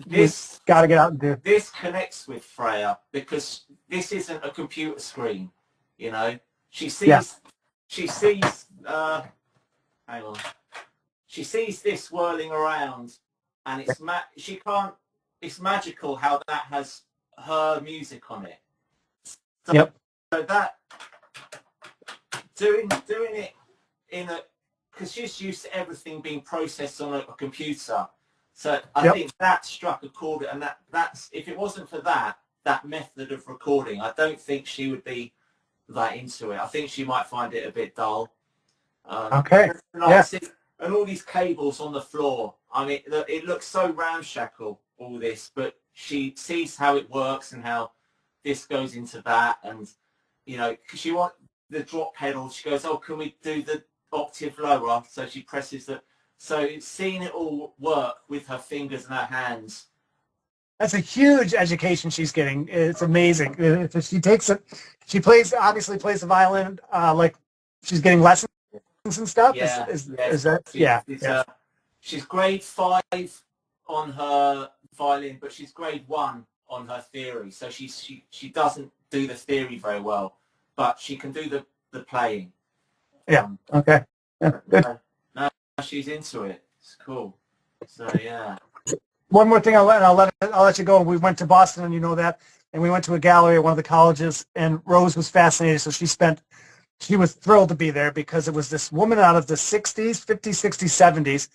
got to get out and do. This connects with Freya because this isn't a computer screen. You know, she sees hang on, she sees this whirling around, and it's it's magical how that has her music on it. So, so that. Doing it in because she's used to everything being processed on a computer, so I think that struck a chord, and that's if it wasn't for that method of recording, I don't think she would be that into it. I think she might find it a bit dull. And all these cables on the floor. I mean, it looks so ramshackle, all this, but she sees how it works and how this goes into that, and you know, because she wants the drop pedal, she goes, oh, can we do the octave lower? So she presses the, so seeing it all work with her fingers and her hands. That's a huge education she's getting. It's amazing. She takes it, obviously plays the violin, like she's getting lessons and stuff. She's grade 5 on her violin, but she's grade 1 on her theory. So she doesn't do the theory very well, but she can do the playing. Okay. Yeah, good. No, she's into it. It's cool. So yeah. One more thing, I'll let you go. We went to Boston, and you know that, and we went to a gallery at one of the colleges, and Rose was fascinated. So she was thrilled to be there because it was this woman out of the 60s, 50s, 60s, 70s,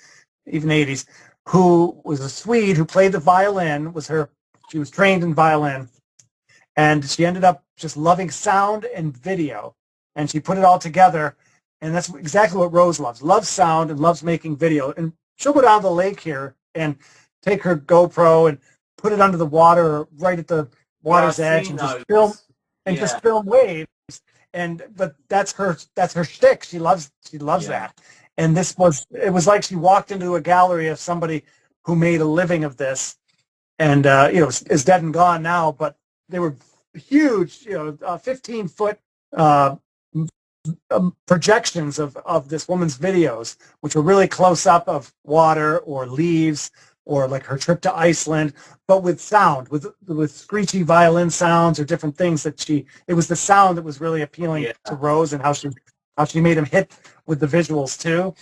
even 80s, who was a Swede who played the violin. She was trained in violin. And she ended up just loving sound and video. And she put it all together. And that's exactly what Rose loves. Loves sound and loves making video. And she'll go down to the lake here and take her GoPro and put it under the water, right at the water's edge, and just film waves. But that's her shtick. She loves that. And it was like she walked into a gallery of somebody who made a living of this, and you know, is dead and gone now, but they were huge, you know, 15-foot projections of this woman's videos, which were really close up of water or leaves or like her trip to Iceland, but with sound, with screechy violin sounds or different things it was the sound that was really appealing to Rose, and how she made him hit with the visuals too.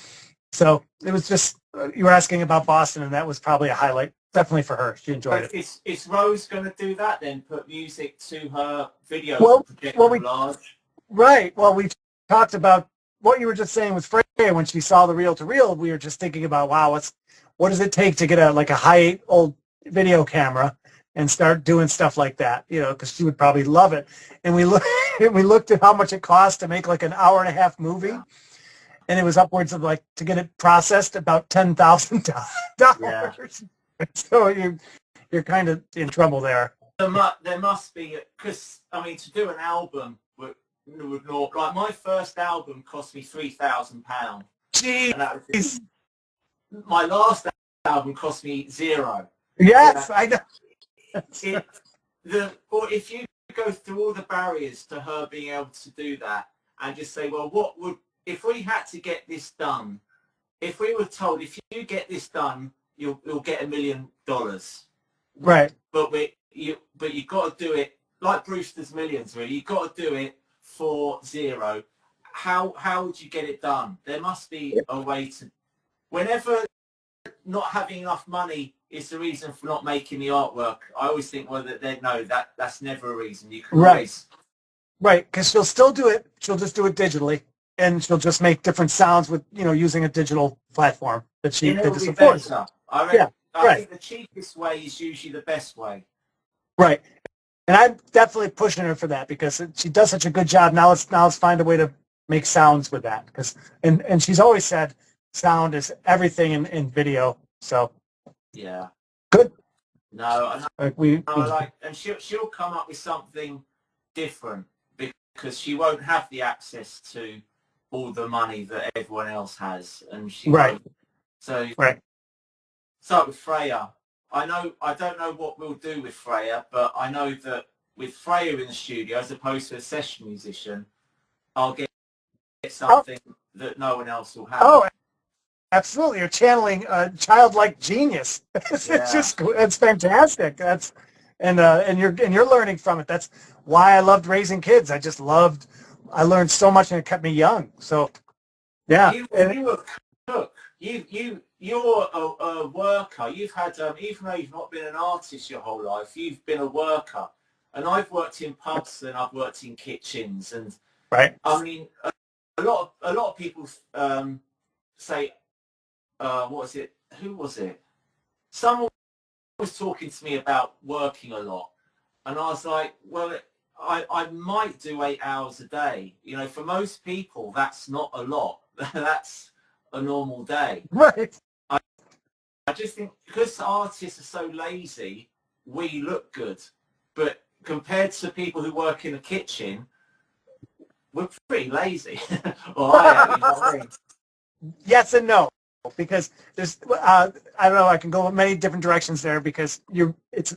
So it was just, you were asking about Boston, and that was probably a highlight, definitely for her. She enjoyed it. Is Rose going to do that then? Put music to her videos Well, and project well, them large? right. Well, we talked about what you were just saying with Freya when she saw the reel-to-reel. We were just thinking about, wow, what does it take to get a high old video camera and start doing stuff like that? Because she would probably love it. And we looked at how much it cost to make like an hour and a half movie. Yeah. And it was upwards of to get it processed about $10,000. Yeah. So you're kind of in trouble there. There must be, because to do an album would not, like my first album cost me £3,000. Jeez. My last album cost me zero. Yes, I know. Or if you go through all the barriers to her being able to do that and just say, well, if we had to get this done, if we were told, if you get this done, you'll get $1 million. Right. But you got to do it like Brewster's Millions. Really, you got to do it for zero. How would you get it done? There must be a way to. Whenever not having enough money is the reason for not making the artwork, I always think, that's never a reason. You can always. Right, because she'll still do it. She'll just do it digitally, and she'll just make different sounds with using a digital platform that she supports. I think the cheapest way is usually the best way. Right, and I'm definitely pushing her for that because she does such a good job. Now let's find a way to make sounds with that and she's always said sound is everything in video. So yeah, good. No, and she'll come up with something different because she won't have the access to all the money that everyone else has, and she won't. So start with Freya. I don't know what we'll do with Freya, but I know that with Freya in the studio, as opposed to a session musician, I'll get something that no one else will have. Oh, absolutely! You're channeling childlike genius. It's fantastic. And you're learning from it. That's why I loved raising kids. I learned so much, and it kept me young. So, yeah. You were a cook. You're a worker. You've had, even though you've not been an artist your whole life, you've been a worker. And I've worked in pubs and I've worked in kitchens. And right. A lot of people say, what was it? Who was it? Someone was talking to me about working a lot, and I was like, well, I might do 8 hours a day. For most people, that's not a lot. That's a normal day. Right. I just think because artists are so lazy, we look good, but compared to people who work in a kitchen, we're pretty lazy. Or I am. Yes and no. Because there's, I don't know, I can go in many different directions there because it's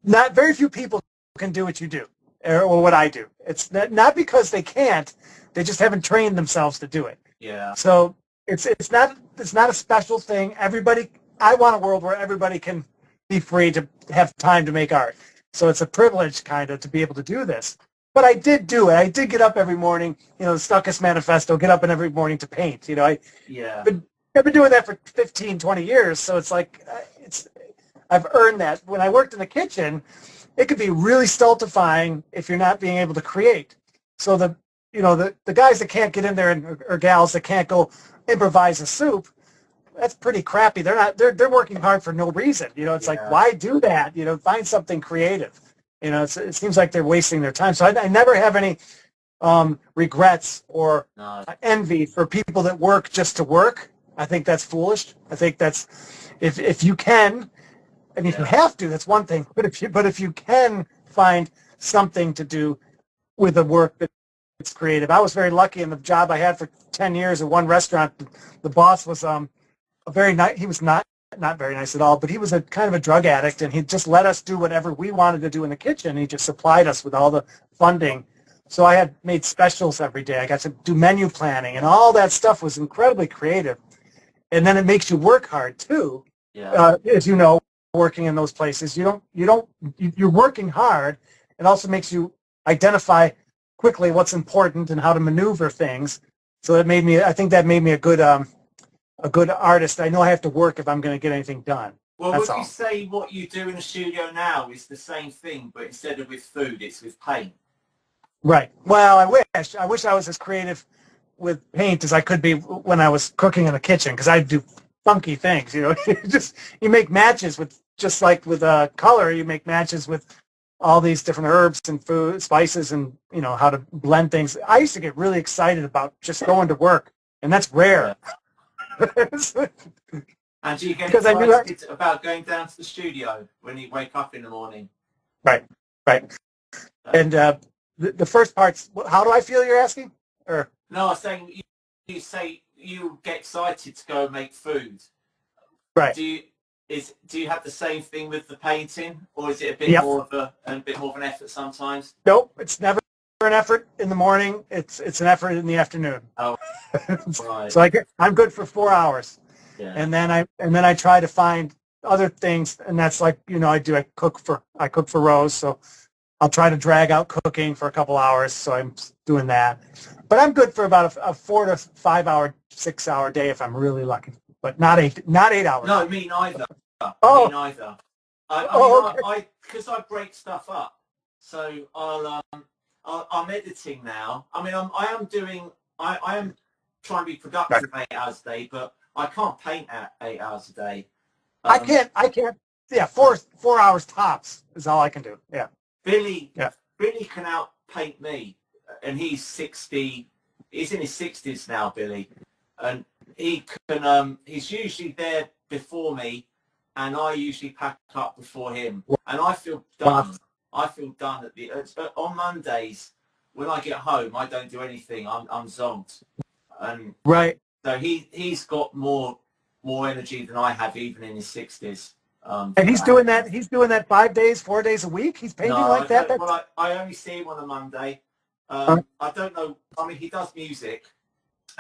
not very few people can do what you do or what I do. It's not because they can't, they just haven't trained themselves to do it. Yeah. So it's not a special thing. I want a world where everybody can be free to have time to make art. So it's a privilege kind of to be able to do this. But I did do it. I did get up every morning, the Stuckists Manifesto, get up every morning to paint. I've been doing that for 15, 20 years. So it's like, I've earned that. When I worked in the kitchen, it could be really stultifying if you're not being able to create. So the guys that can't get in there or gals that can't go improvise a soup, that's pretty crappy. They're working hard for no reason. It's like, why do that? Find something creative. It seems like they're wasting their time. So I never have any regrets or envy for people that work just to work. I think that's foolish. I think that's if you can, and if you have to, that's one thing. But if you can find something to do with the work that's creative. I was very lucky in the job I had for 10 years at one restaurant. The boss was a very nice. He was not very nice at all, but he was a kind of a drug addict, and he just let us do whatever we wanted to do in the kitchen. He just supplied us with all the funding. So I had made specials every day. I got to do menu planning, and all that stuff was incredibly creative. And then it makes you work hard too. Yeah. As you know, working in those places, you're working hard. It also makes you identify quickly what's important and how to maneuver things. So that made me. I think that made me a good artist. I know I have to work if I'm going to get anything done. Well, That's would you all. say what you do in the studio now is the same thing, but instead of with food, it's with paint? Right. Well, I wish I was as creative with paint as I could be when I was cooking in the kitchen, because I do funky things. You know, you make matches with, just like with color, you make matches with all these different herbs and food spices, and you know how to blend things. I used to get really excited about just going to work, and that's Yeah. rare. And do you get Because I knew. excited about going down to the studio when you wake up in the morning? Right. Right. And the first part's, how do I feel, you're asking? Or No, I was saying you say you get excited to go and make food. right. Do you have the same thing with the painting, or is it a bit Yep. more of an effort sometimes? Nope. It's never an effort in the morning. It's an effort in the afternoon. Oh, right. So I'm good for 4 hours. Yeah. And then I try to find other things, and that's like, you know, I cook for Rose, so I'll try to drag out cooking for a couple hours, so I'm doing that. But I'm good for about a 4 to 5 hour, 6 hour day if I'm really lucky, but not 8 hours. No, me neither. Oh. Me neither. I Oh, mean, okay. because I break stuff up, so I'm editing now. I mean, I am trying to be productive 8 hours a day, but I can't paint at 8 hours a day. I can't. Yeah, 4 hours tops is all I can do. Yeah. Billy Yeah. can outpaint me, and he's 60. He's in his 60s now, Billy, and he can. He's usually there before me, and I usually pack up before him, and I feel done. Wow. I feel done on Mondays when I get home. I don't do anything. I'm zonked, and Right. so he's got more energy than I have, even in his 60s. And he's doing that. He's doing that 5 days, 4 days a week. He's painting No, like that. well, I only see him on a Monday. I don't know. I mean, he does music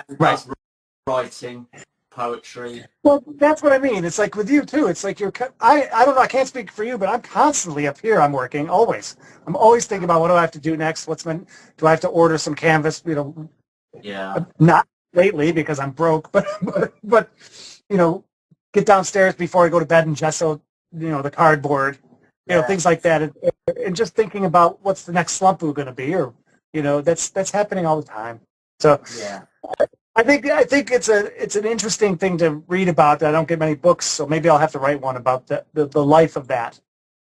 and Right. does writing, poetry. Well, that's what I mean. It's like with you too. It's like I don't know. I can't speak for you, but I'm constantly up here. I'm working always. I'm always thinking about what do I have to do next. Do I have to order some canvas? You know. Yeah. Not lately because I'm broke, but you know, get downstairs before I go to bed and gesso, you know, the cardboard, you know, things like that, and just thinking about what's the next slump we're going to be, or you know, that's happening all the time. So Yeah. I think it's an interesting thing to read about. I don't get many books, so maybe I'll have to write one about the life of that.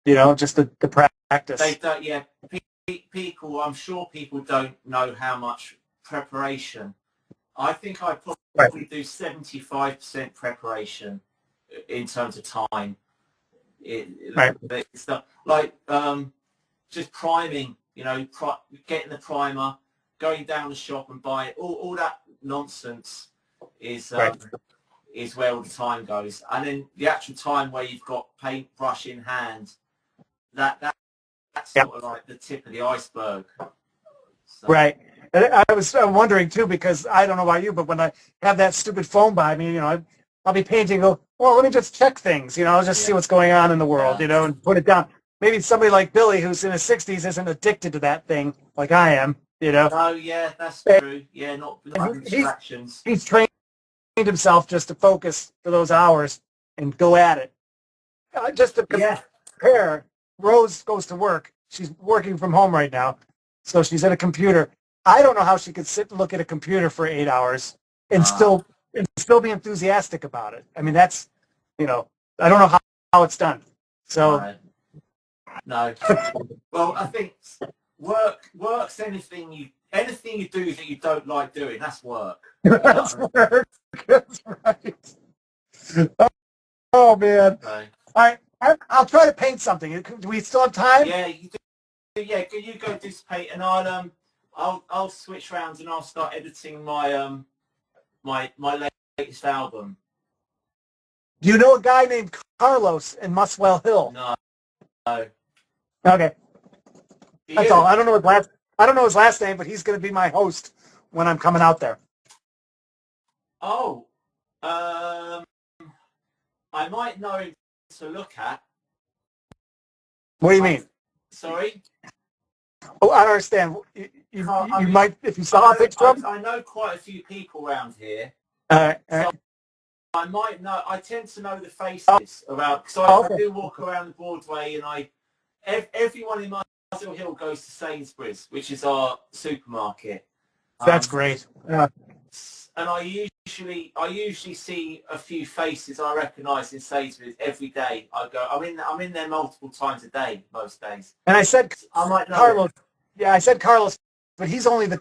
You know, just the practice. They don't. Yeah. People. I'm sure people don't know how much preparation. I think I probably do 75% preparation in terms of time. Stuff like just priming, you know, getting the primer, going down the shop and buying all that nonsense is where all the time goes. And then the actual time where you've got paintbrush in hand, that's sort of like the tip of the iceberg. So. Right. And I was wondering too, because I don't know about you, but when I have that stupid phone by me, you know, I'll be painting, go, well, let me just check things, you know, I'll just see what's going on in the world, you know, and put it down. Maybe somebody like Billy, who's in his 60s, isn't addicted to that thing like I am, you know. Oh, yeah, that's true. Yeah, not distractions. He's trained himself just to focus for those hours and go at it. Just to compare, Rose goes to work. She's working from home right now, so she's at a computer. I don't know how she could sit and look at a computer for 8 hours and still be enthusiastic about it. I mean, that's, you know, I don't know how it's done. So no. Well, I think work's anything you do that you don't like doing. That's work. That's work. That's right. Oh man. Okay. All right, I'll try to paint something. Do we still have time? Yeah, you do. Yeah, can you go do some paint, and I'll switch rounds and I'll start editing my my latest album. Do you know a guy named Carlos in Muswell Hill? No. Okay. That's all. I don't know his last name, but he's going to be my host when I'm coming out there. Oh. I might know him to look at. What do you mean? Sorry? Oh, I don't understand. You I mean, might, if you saw a picture of them. I know quite a few people around here. All right. So I might know. I tend to know the Oh, faces around because I okay. do walk around the Broadway, and everyone in Marsden Hill goes to Sainsbury's, which is our supermarket. That's great. And I usually see a few faces I recognise in Sainsbury's every day. I'm in there multiple times a day most days. And I said I might know Carlos. Yeah, I said Carlos, but he's the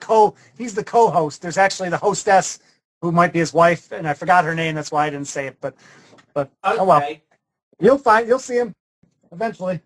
co-host. There's actually the hostess who might be his wife, and I forgot her name. That's why I didn't say it. But Okay. oh well. You'll see him eventually.